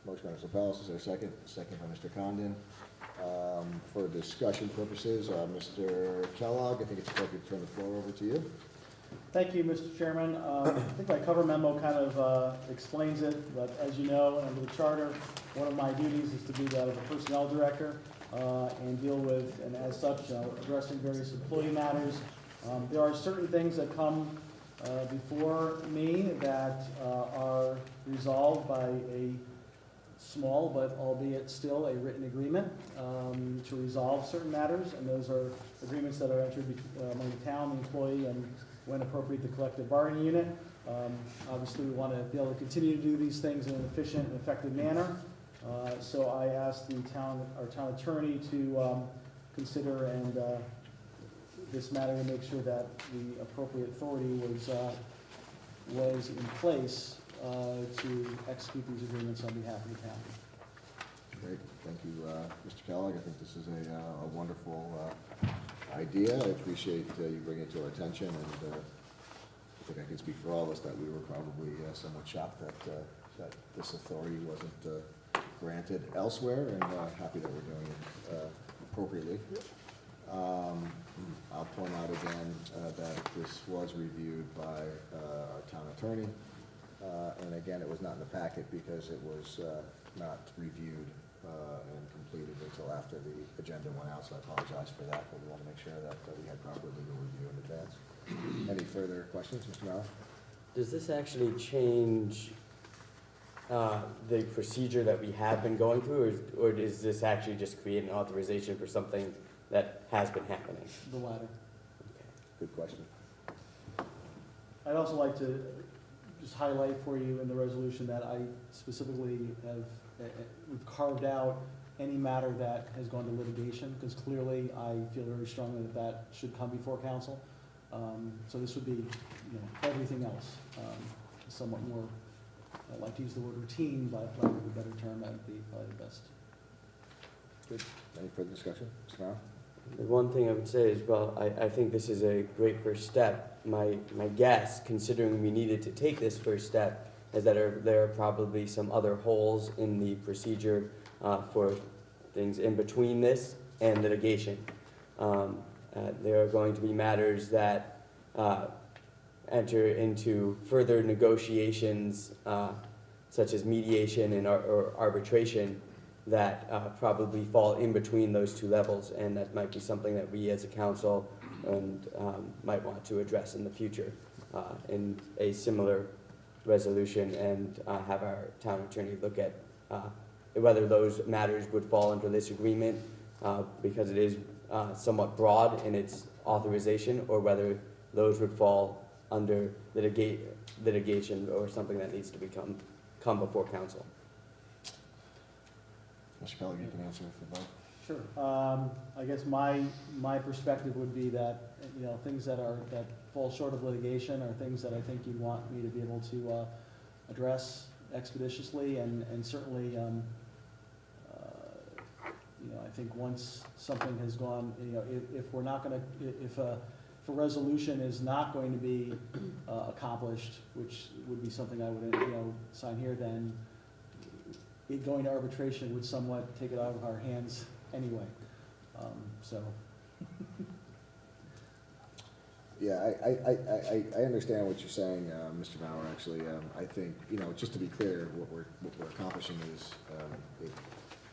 Motion by Mr. Pellis, is there a second? Second by Mr. Condon. For discussion purposes, Mr. Kellogg, I think it's appropriate to turn the floor over to you. Thank you, Mr. Chairman. I think my cover memo kind of explains it, but as you know, under the charter, one of my duties is to be that of a personnel director and deal with, and as such, addressing various employee matters. There are certain things that come before me that are resolved by a small, but albeit still a written agreement to resolve certain matters, and those are agreements that are entered among the town, the employee, and when appropriate, the collective bargaining unit. Obviously, we want to be able to continue to do these things in an efficient and effective manner. So I asked our town attorney to consider and this matter to make sure that the appropriate authority was in place to execute these agreements on behalf of the town. Great, thank you, Mr. Kellogg. I think this is a wonderful idea. I appreciate you bringing it to our attention, and I think I can speak for all of us that we were probably somewhat shocked that this authority wasn't granted elsewhere, and happy that we're doing it appropriately. I'll point out again that this was reviewed by our town attorney, and again, it was not in the packet because it was not reviewed and completed until after the agenda went out, so I apologize for that, but we want to make sure that we had proper legal review in advance. Any further questions, Mr. Mallon? Does this actually change the procedure that we have been going through, or does this actually just create an authorization for something that has been happening? The latter. Good question. I'd also like to just highlight for you in the resolution that I specifically have, we've carved out any matter that has gone to litigation, because clearly I feel very strongly that that should come before council. So this would be, everything else, somewhat more, I like to use the word routine, but for lack of a better term, that would be probably the best. Good. Any further discussion, Mr. Mallon? The one thing I would say is, well, I think this is a great first step. My guess, considering we needed to take this first step, is that there are probably some other holes in the procedure for things in between this and litigation. There are going to be matters that enter into further negotiations, such as mediation and or arbitration, that probably fall in between those two levels, and that might be something that we as a council and might want to address in the future in a similar resolution, and have our town attorney look at whether those matters would fall under this agreement because it is somewhat broad in its authorization, or whether those would fall under litigation or something that needs to come before council. Mr. Kellogg, you can answer if you'd like. Sure. I guess my perspective would be that, things that fall short of litigation are things that I think you'd want me to be able to address expeditiously, and certainly, I think once something has gone, if we're not gonna, if a resolution is not going to be accomplished, which would be something I would, sign here, then it going to arbitration would somewhat take it out of our hands anyway. So. Yeah, I understand what you're saying, Mr. Mauer, actually. I think, just to be clear, what we're accomplishing is,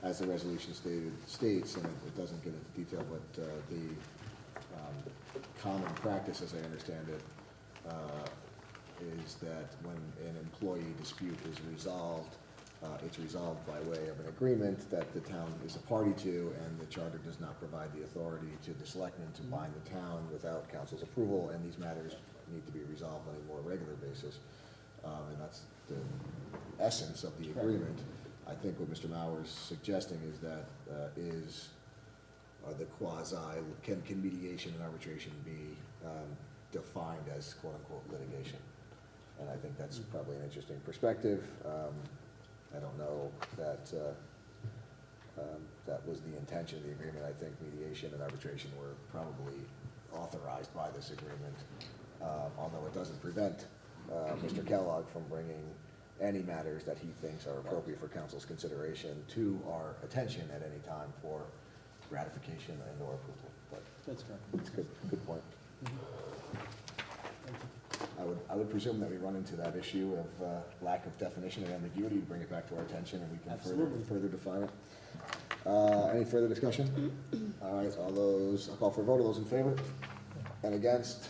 as the resolution states, and it doesn't get into detail, but the common practice, as I understand it, is that when an employee dispute is resolved, it's resolved by way of an agreement that the town is a party to, and the charter does not provide the authority to the selectmen to bind the town without council's approval, and these matters need to be resolved on a more regular basis. And that's the essence of the agreement. I think what Mr. Mauer is suggesting is that the quasi, can mediation and arbitration be defined as quote-unquote litigation? And I think that's probably an interesting perspective. I don't know that that was the intention of the agreement. I think mediation and arbitration were probably authorized by this agreement, although it doesn't prevent Mr. Kellogg from bringing any matters that he thinks are appropriate for council's consideration to our attention at any time for ratification and or approval. But that's correct. It's a good point. I would presume that we run into that issue of lack of definition and ambiguity, bring it back to our attention, and we can further define it. Any further discussion? All right, I'll call for a vote. All those in favor? And against?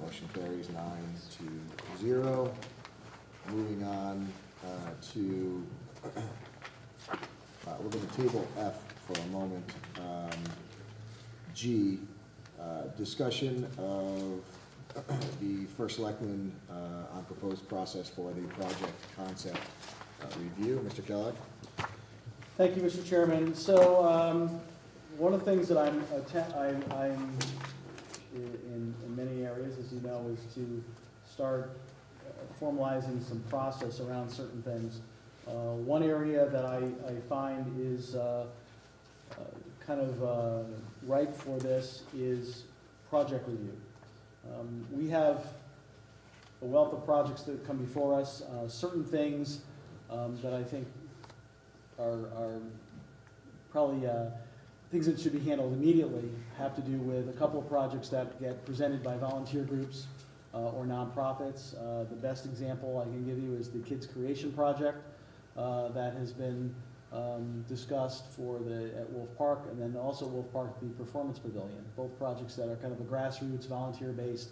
Motion carries 9-0. Moving on to, we're going to table F for a moment. G, discussion of the first selectman on proposed process for the project concept review. Mr. Kellogg? Thank you, Mr. Chairman. So, one of the things that I'm in many areas, as you know, is to start formalizing some process around certain things. One area that I find is kind of ripe for this is project review. We have a wealth of projects that come before us. Certain things that I think are probably things that should be handled immediately have to do with a couple of projects that get presented by volunteer groups or nonprofits. The best example I can give you is the Kids Creation Project that has been discussed at Wolf Park, and then also Wolf Park, the Performance Pavilion, both projects that are kind of a grassroots, volunteer-based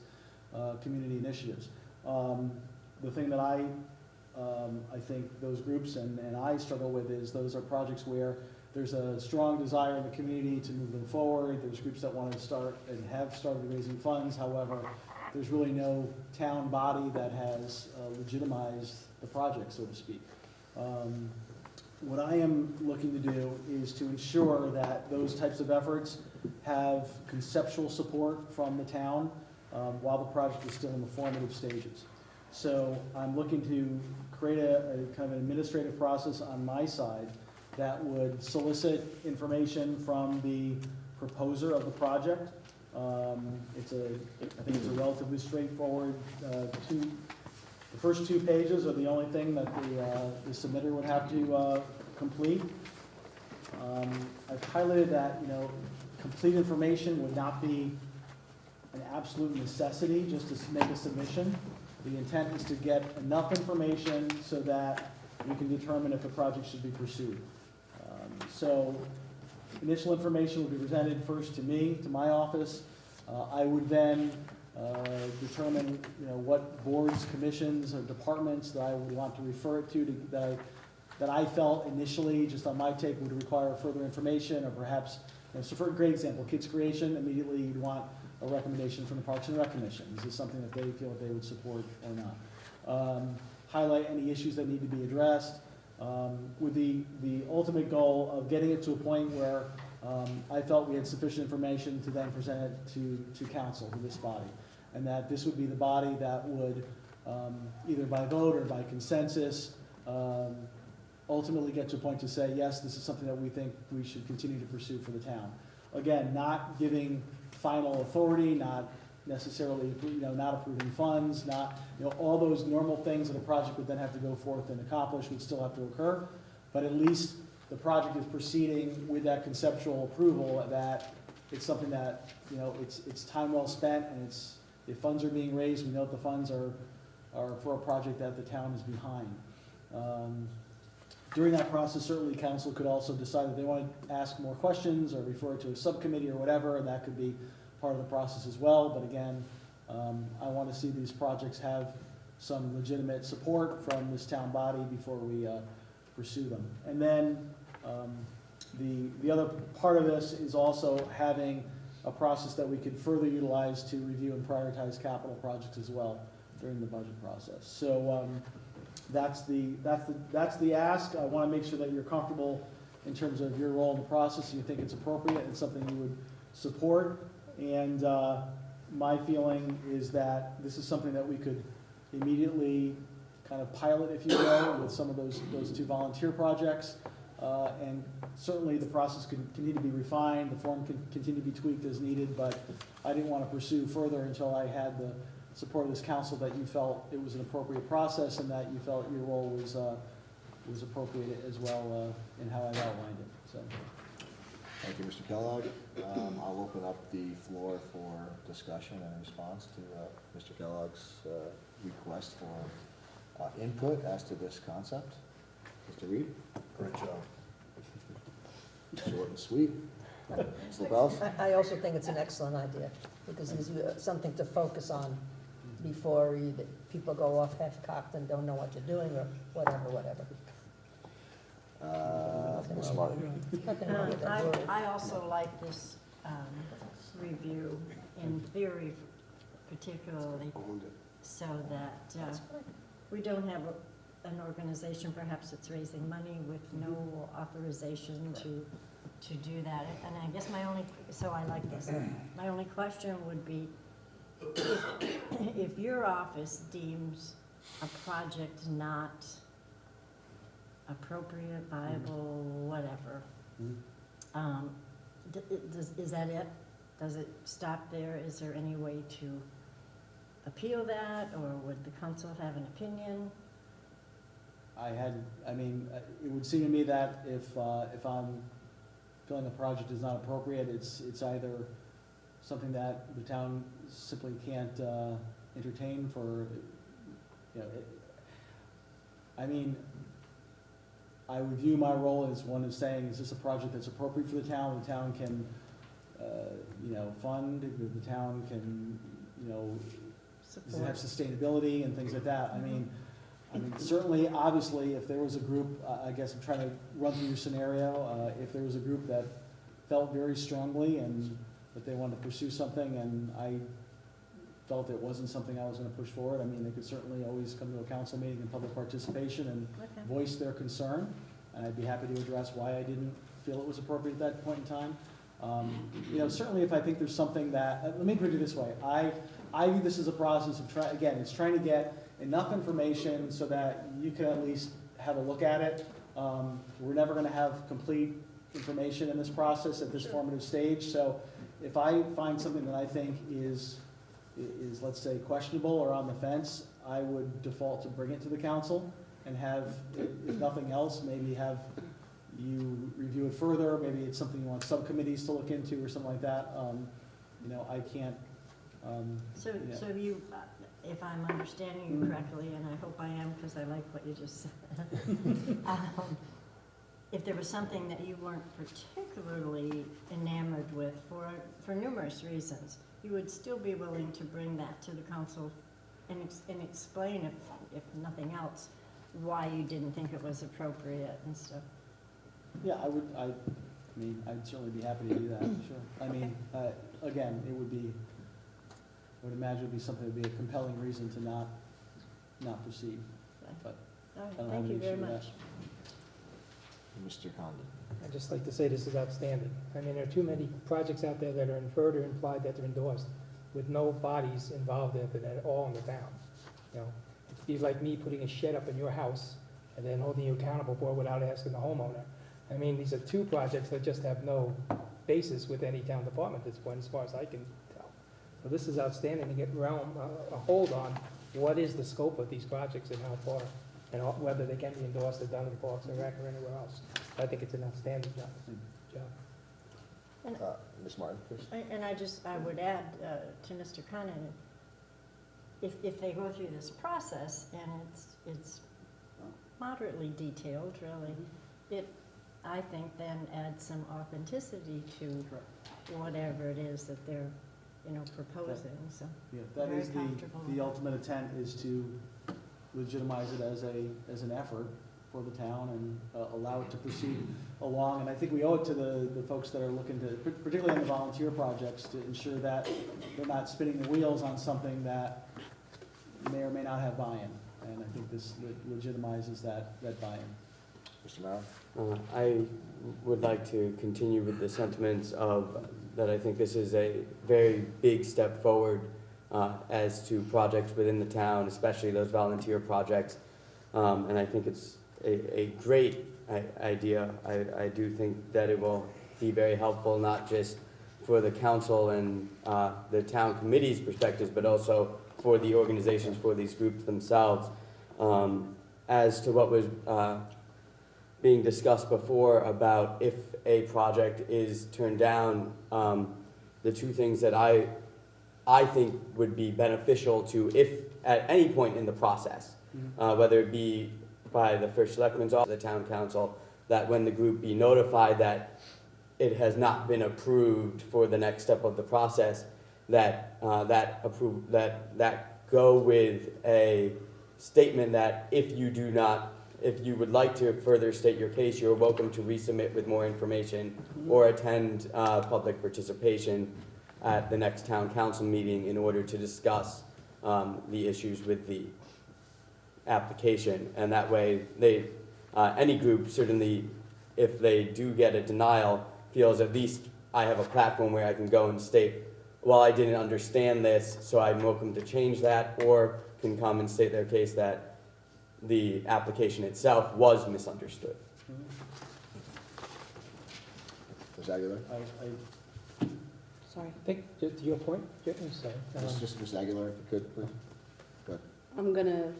community initiatives. The thing that I think those groups and I struggle with is those are projects where there's a strong desire in the community to move them forward. There's groups that want to start and have started raising funds. However, there's really no town body that has legitimized the project, so to speak. What I am looking to do is to ensure that those types of efforts have conceptual support from the town while the project is still in the formative stages. So I'm looking to create a kind of an administrative process on my side that would solicit information from the proposer of the project. I think it's a relatively straightforward the first 2 pages are the only thing that the submitter would have to complete. I've highlighted that, complete information would not be an absolute necessity just to make a submission. The intent is to get enough information so that we can determine if the project should be pursued. So initial information will be presented first to me, to my office. I would then determine, what boards, commissions, or departments that I would want to refer it to that I felt initially, just on my take, would require further information, or perhaps, so for a great example, Kids Creation, immediately you'd want a recommendation from the Parks and Rec Commission. Is this something that they feel that they would support or not? Highlight any issues that need to be addressed, with the ultimate goal of getting it to a point where I felt we had sufficient information to then present it to council, to this body. And that this would be the body that would, either by vote or by consensus, ultimately get to a point to say, yes, this is something that we think we should continue to pursue for the town. Again, not giving final authority, not necessarily, not approving funds, not, all those normal things that a project would then have to go forth and accomplish would still have to occur. But at least the project is proceeding with that conceptual approval that it's something that, it's time well spent, and if funds are being raised, we know that the funds are for a project that the town is behind. During that process, certainly council could also decide that they want to ask more questions or refer it to a subcommittee or whatever, and that could be part of the process as well. But again, I want to see these projects have some legitimate support from this town body before we pursue them. And then the other part of this is also having a process that we could further utilize to review and prioritize capital projects as well during the budget process. So that's the ask. I want to make sure that you're comfortable in terms of your role in the process, and you think it's appropriate and something you would support. And my feeling is that this is something that we could immediately kind of pilot, if you will, with some of those 2 volunteer projects. And certainly the process can continue to be refined, the form can continue to be tweaked as needed, but I didn't want to pursue further until I had the support of this council that you felt it was an appropriate process and that you felt your role was appropriate as well in how I've outlined it. So. Thank you, Mr. Kellogg. I'll open up the floor for discussion and response to Mr. Kellogg's request for input as to this concept. Mr. Reed? Great job. Short and sweet. Ms. LaBelle? I also think it's an excellent idea, because it gives you something to focus on before people go off half-cocked and don't know what you're doing, or whatever. Ms. Martin? Nothing wrong with that word. I also like this review in theory particularly, so that we don't have an organization perhaps that's raising money with no authorization to do that. And I guess so I like this. My only question would be, if your office deems a project not appropriate, viable, whatever, is that it? Does it stop there? Is there any way to appeal that, or would the council have an opinion? It would seem to me that if I'm feeling a project is not appropriate, it's either something that the town simply can't entertain for, I would view my role as one of saying, is this a project that's appropriate for the town can, fund, the town can, does it have sustainability and things like that. I mean, certainly, obviously, if there was a group, I guess I'm trying to run through your scenario, if there was a group that felt very strongly and that they wanted to pursue something and I felt it wasn't something I was gonna push forward, they could certainly always come to a council meeting and public participation and voice their concern, and I'd be happy to address why I didn't feel it was appropriate at that point in time. Certainly if I think there's something that, let me put it this way, I view this as a process of it's trying to get enough information so that you can at least have a look at it. We're never gonna have complete information in this process at this formative stage, so if I find something that I think is, let's say, questionable or on the fence, I would default to bring it to the council and have, if nothing else, maybe have you review it further, maybe it's something you want subcommittees to look into or something like that. I can't, So you, if I'm understanding you correctly, and I hope I am because I like what you just said, if there was something that you weren't particularly enamored with for numerous reasons, you would still be willing to bring that to the council and explain, if nothing else, why you didn't think it was appropriate and stuff. yeah, I'd certainly be happy to do that, sure. Again, I would imagine it'd be something that'd be a compelling reason to not proceed, but All right, I don't have thank an you issue very with much. Mr. Condon. I'd just like to say this is outstanding. There are too many projects out there that are inferred or implied that they're endorsed with no bodies involved in it at all in the town. It'd be like me putting a shed up in your house and then holding you accountable for it without asking the homeowner. These are two projects that just have no basis with any town department at this point, as far as I can tell. So this is outstanding to get a hold on what is the scope of these projects and how far, and whether they can be endorsed or done in Parks and Rec or anywhere else. I think it's an outstanding job. Ms. Martin, please. And I would add to Mr. Conant, if they go through this process and it's moderately detailed, really, it, I think, then adds some authenticity to whatever it is that they're, proposing, so. Yeah, that Very is comfortable. the ultimate intent, is to legitimize it as an effort for the town and allow it to proceed along. And I think we owe it to the folks that are looking to, particularly on the volunteer projects, to ensure that they're not spinning the wheels on something that may or may not have buy-in. And I think this legitimizes that buy-in. Mr. Mauer? I would like to continue with the sentiments of that I think this is a very big step forward as to projects within the town, especially those volunteer projects. And I think it's a great idea. I do think that it will be very helpful, not just for the council and the town committee's perspectives, but also for the organizations, for these groups themselves. As to what was being discussed before about if a project is turned down, the two things that I think would be beneficial to, if at any point in the process, whether it be by the first selectman's office, the town council, that when the group be notified that it has not been approved for the next step of the process, that go with a statement that if you would like to further state your case, you're welcome to resubmit with more information or attend public participation at the next town council meeting in order to discuss the issues with the application, and that way they, any group certainly, if they do get a denial, feels at least I have a platform where I can go and state, well, I didn't understand this, so I'm welcome to change that, or can come and state their case that the application itself was misunderstood. Ms. Aguilar? Sorry. I think, to your point, Jim, sorry. Just Ms. Aguilar, if you could, please. I'm gonna,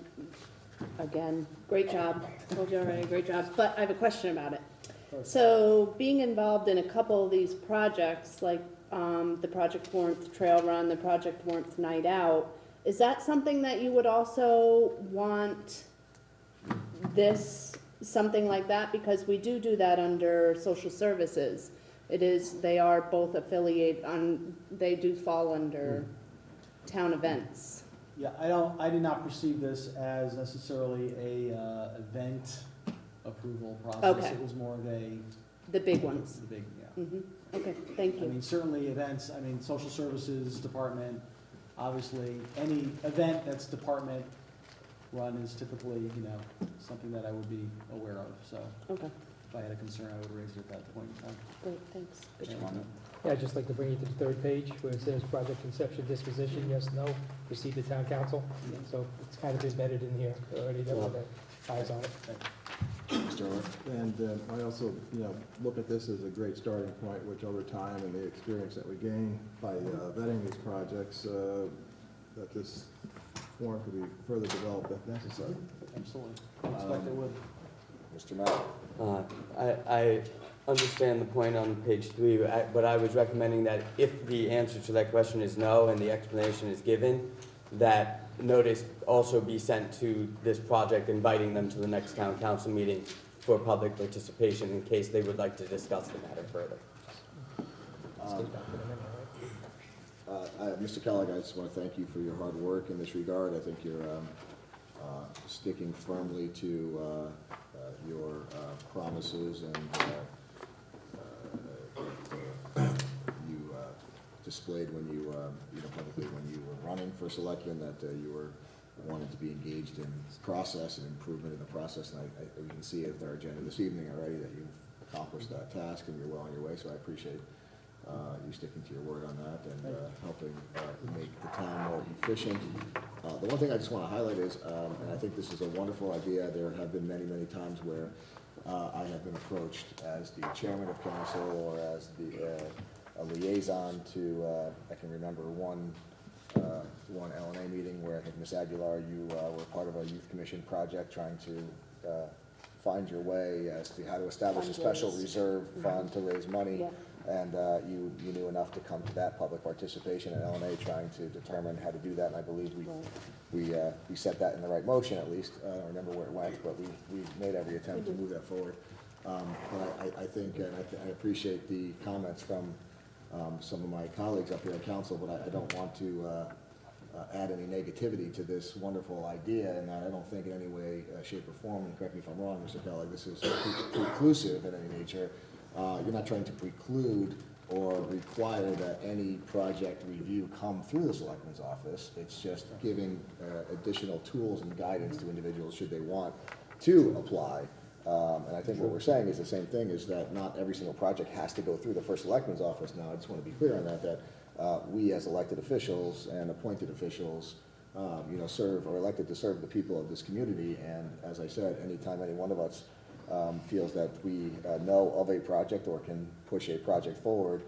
again, great job, told you already, great job, but I have a question about it. So, being involved in a couple of these projects, like, the Project Warmth Trail Run, the Project Warmth Night Out, is that something that you would also want this, something like that? Because we do that under social services. It is, they are both affiliate on, they do fall under town events. Yeah, I did not perceive this as necessarily a event approval process. Okay. It was more of The big ones. the big, yeah. Okay, thank I you. mean, certainly events, I mean, social services department, obviously, any event that's department run is typically, you know, something that I would be aware of, so Okay, if I had a concern, I would raise it at that point in time. great, thanks. Yeah, I'd just like to bring you to the third page where it says project conception, disposition, yes, no, proceed to town council. So it's kind of embedded in here already, that with the eyes on it. Mr. Orr? And I also, look at this as a great starting point, which over time and the experience that we gain by vetting these projects, that this form could be further developed if necessary. Absolutely. I expect it would. Mr. Mallett? I understand the point on page 3, but I was recommending that if the answer to that question is no and the explanation is given, that notice also be sent to this project inviting them to the next town council meeting for public participation in case they would like to discuss the matter further. Mr. Kellogg, I just want to thank you for your hard work in this regard. I think you're sticking firmly to your promises, and you displayed when you, publicly when you were running for selectman, that you were wanted to be engaged in process and improvement in the process, and we can see it with our agenda this evening already that you've accomplished that task and you're well on your way, so I appreciate you sticking to your word on that and helping make the town more efficient. The one thing I just want to highlight is, and I think this is a wonderful idea, there have been many, many times where I have been approached as the chairman of council or as a liaison to, I can remember one LNA meeting where I think Ms. Aguilar, you were part of a youth commission project trying to find your way as to how to establish a special reserve fund to raise money. Yeah. And you knew enough to come to that public participation at LNA trying to determine how to do that, and I believe we set that in the right motion at least. I don't remember where it went, but we made every attempt to move that forward. But I think, and I appreciate the comments from some of my colleagues up here at council, but I don't want to add any negativity to this wonderful idea, and I don't think in any way, shape, or form, and correct me if I'm wrong, Mr. Kellogg, this is preclusive in any nature. You're not trying to preclude or require that any project review come through the selectman's office. It's just giving additional tools and guidance to individuals should they want to apply. And I think what we're saying is the same thing, is that not every single project has to go through the first selectman's office. Now, I just want to be clear on that, we as elected officials and appointed officials, serve or elected to serve the people of this community. And as I said, anytime any one of us feels that we know of a project or can push a project forward,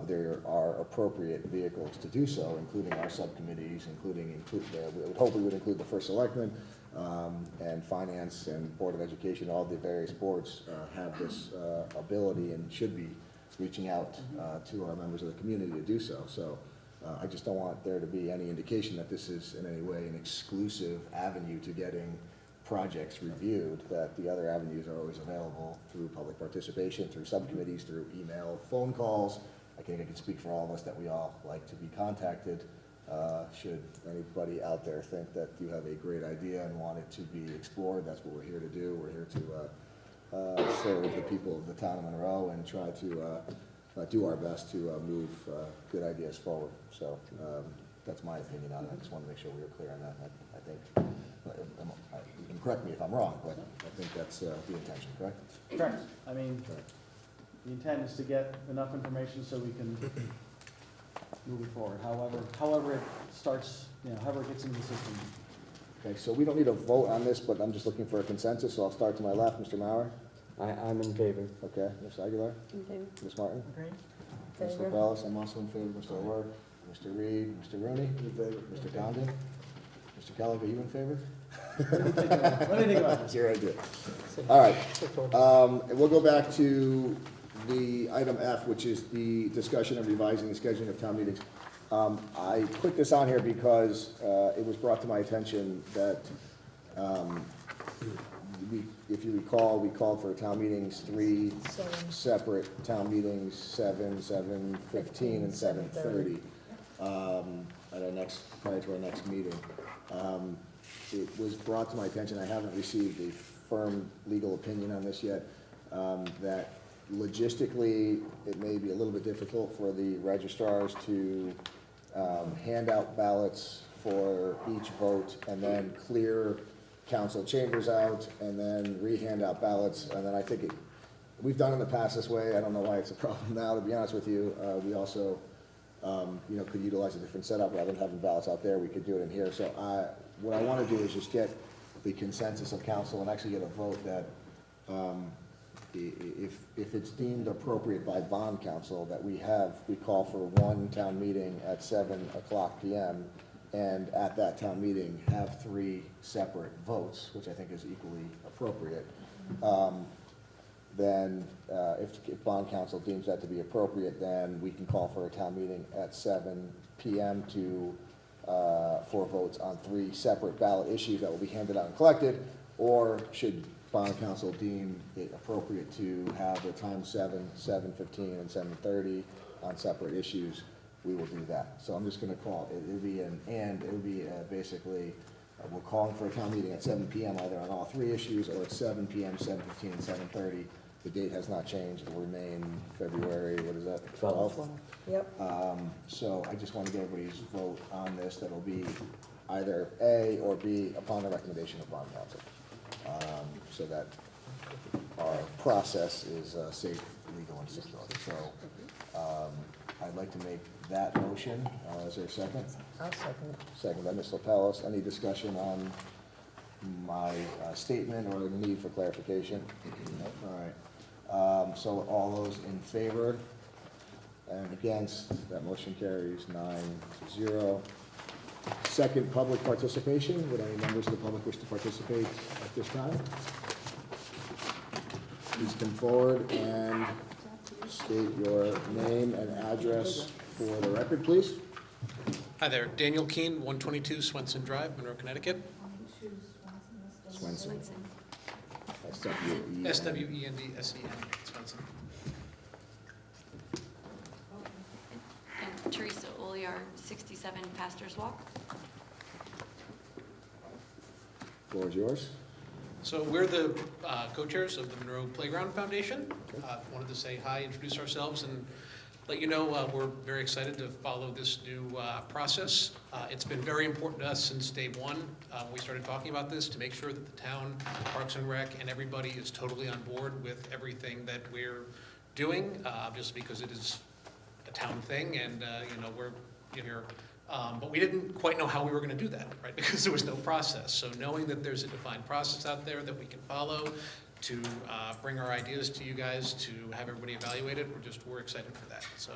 there are appropriate vehicles to do so, including our subcommittees, we would hope we would include the first selectman, and finance and Board of Education. All the various boards have this ability and should be reaching out to our members of the community to do so. So I just don't want there to be any indication that this is in any way an exclusive avenue to getting projects reviewed, that the other avenues are always available through public participation, through subcommittees, through email, phone calls. I think I can speak for all of us that we all like to be contacted. Should anybody out there think that you have a great idea and want it to be explored, that's what we're here to do. We're here to serve the people of the town of Monroe and try to do our best to move good ideas forward. So that's my opinion on it. I just want to make sure we were clear on that. I think You can correct me if I'm wrong, but I think that's the intention, correct? Correct. I mean, the intent is to get enough information so we can move it forward, however it starts, however it gets into the system. Okay, so we don't need a vote on this, but I'm just looking for a consensus, so I'll start to my left. Mr. Mauer? I'm in favor. Okay, Ms. Aguilar? In favor? Ms. Martin? Agreed. Ms. Favor? LaBellis, I'm also in favor. Mr. O'Rourke? Mr. Reed? Mr. Rooney? In favor. Mr. Condon? Mr. Kellogg, are you in favor? Let me think about That's this. your idea. All right, and we'll go back to the item F, which is the discussion of revising the scheduling of town meetings. I put this on here because it was brought to my attention that, if you recall, we called for town meetings, 3 Seven. separate town meetings, 7, 7:15, and 7:30, at our next, prior to our next meeting. It was brought to my attention, I haven't received a firm legal opinion on this yet, that logistically, it may be a little bit difficult for the registrars to hand out ballots for each vote and then clear council chambers out and then re-hand out ballots. And then I think we've done in the past this way. I don't know why it's a problem now, to be honest with you. We also, could utilize a different setup rather than having ballots out there. We could do it in here. So what I want to do is just get the consensus of council and actually get a vote that if it's deemed appropriate by bond council, that we call for one town meeting at 7:00 PM, and at that town meeting, have 3 separate votes, which I think is equally appropriate. Then, if bond council deems that to be appropriate, then we can call for a town meeting at 7 PM for votes on 3 separate ballot issues that will be handed out and collected, or should bond council deem it appropriate to have the time 7, 7:15, and 7:30 on separate issues, we will do that. So I'm just gonna call, it would be basically, we're calling for a town meeting at 7 PM either on all 3 issues, or at 7 PM, 7:15, and 7:30. The date has not changed, it will remain February, what is that, 12th? Yep. So I just want to get everybody's vote on this, that'll be either A or B upon the recommendation of bond council, so that our process is safe, legal, and secure. So I'd like to make that motion. Is there a second? I'll second it. Second by Ms. LaPellis. Any discussion on my statement or the need for clarification? All right. So all those in favor and against, that motion carries 9-0. Second, public participation. Would any members of the public wish to participate at this time? Please come forward and state your name and address for the record, please. Hi there, Daniel Keene, 122 Swenson Drive, Monroe, Connecticut. Swenson. SWENDSEN, Swenson. And Teresa Oliar, 67 Pastors Walk. Floor is yours. So we're the co-chairs of the Monroe Playground Foundation. Wanted to say hi, introduce ourselves, and let you know we're very excited to follow this new process. It's been very important to us since day one. We started talking about this to make sure that the town, Parks and Rec, and everybody is totally on board with everything that we're doing, just because it is a town thing, and we're here. But we didn't quite know how we were going to do that, right? Because there was no process. So knowing that there's a defined process out there that we can follow to bring our ideas to you guys, to have everybody evaluate it, we're excited for that. So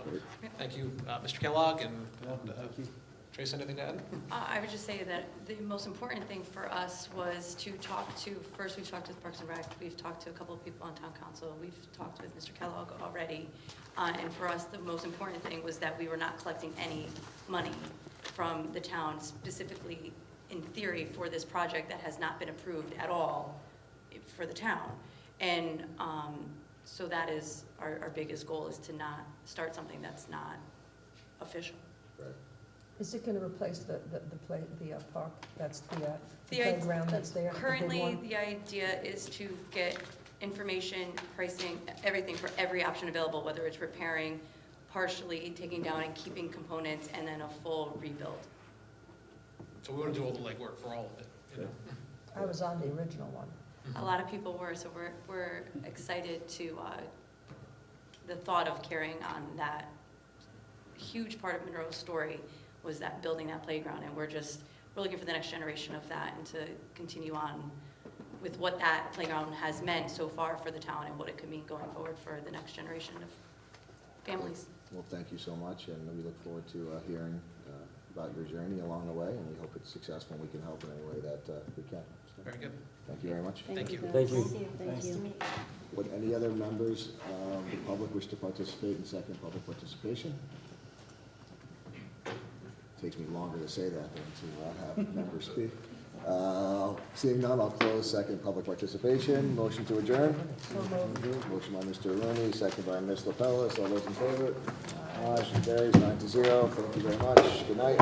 thank you, Mr. Kellogg, and Thank you. Trace, anything to add? I would just say that the most important thing for us was to talk to, first we've talked to the Parks and Rec, we've talked to a couple of people on town council, we've talked with Mr. Kellogg already. And for us, the most important thing was that we were not collecting any money from the town, specifically in theory for this project that has not been approved at all for the town. And so that is our biggest goal, is to not start something that's not official. Is it going to replace the park, that's the playground that's there? the big Currently, one? the idea is to get information, pricing, everything for every option available, whether it's repairing, partially taking down and keeping components, and then a full rebuild. So we want to do all the legwork for all of it. I was on the original one. A lot of people were, so we're excited to, the thought of carrying on that huge part of Monroe's story was that building that playground, and we're looking for the next generation of that and to continue on with what that playground has meant so far for the town and what it could mean going forward for the next generation of families. Well, thank you so much, and we look forward to hearing about your journey along the way, and we hope it's successful and we can help in any way that we can. So, Very good. thank you very much. Thank you. Thank you. Thank Nice to you. meet you. Would any other members of the public wish to participate in second public participation? Takes me longer to say that than to have members speak. Seeing none, I'll close second public participation. Motion to adjourn. Motion by Mr. Rooney, second by Ms. LaPellis. All those in favor? Motion carries 9-0. Thank you very much. Good night.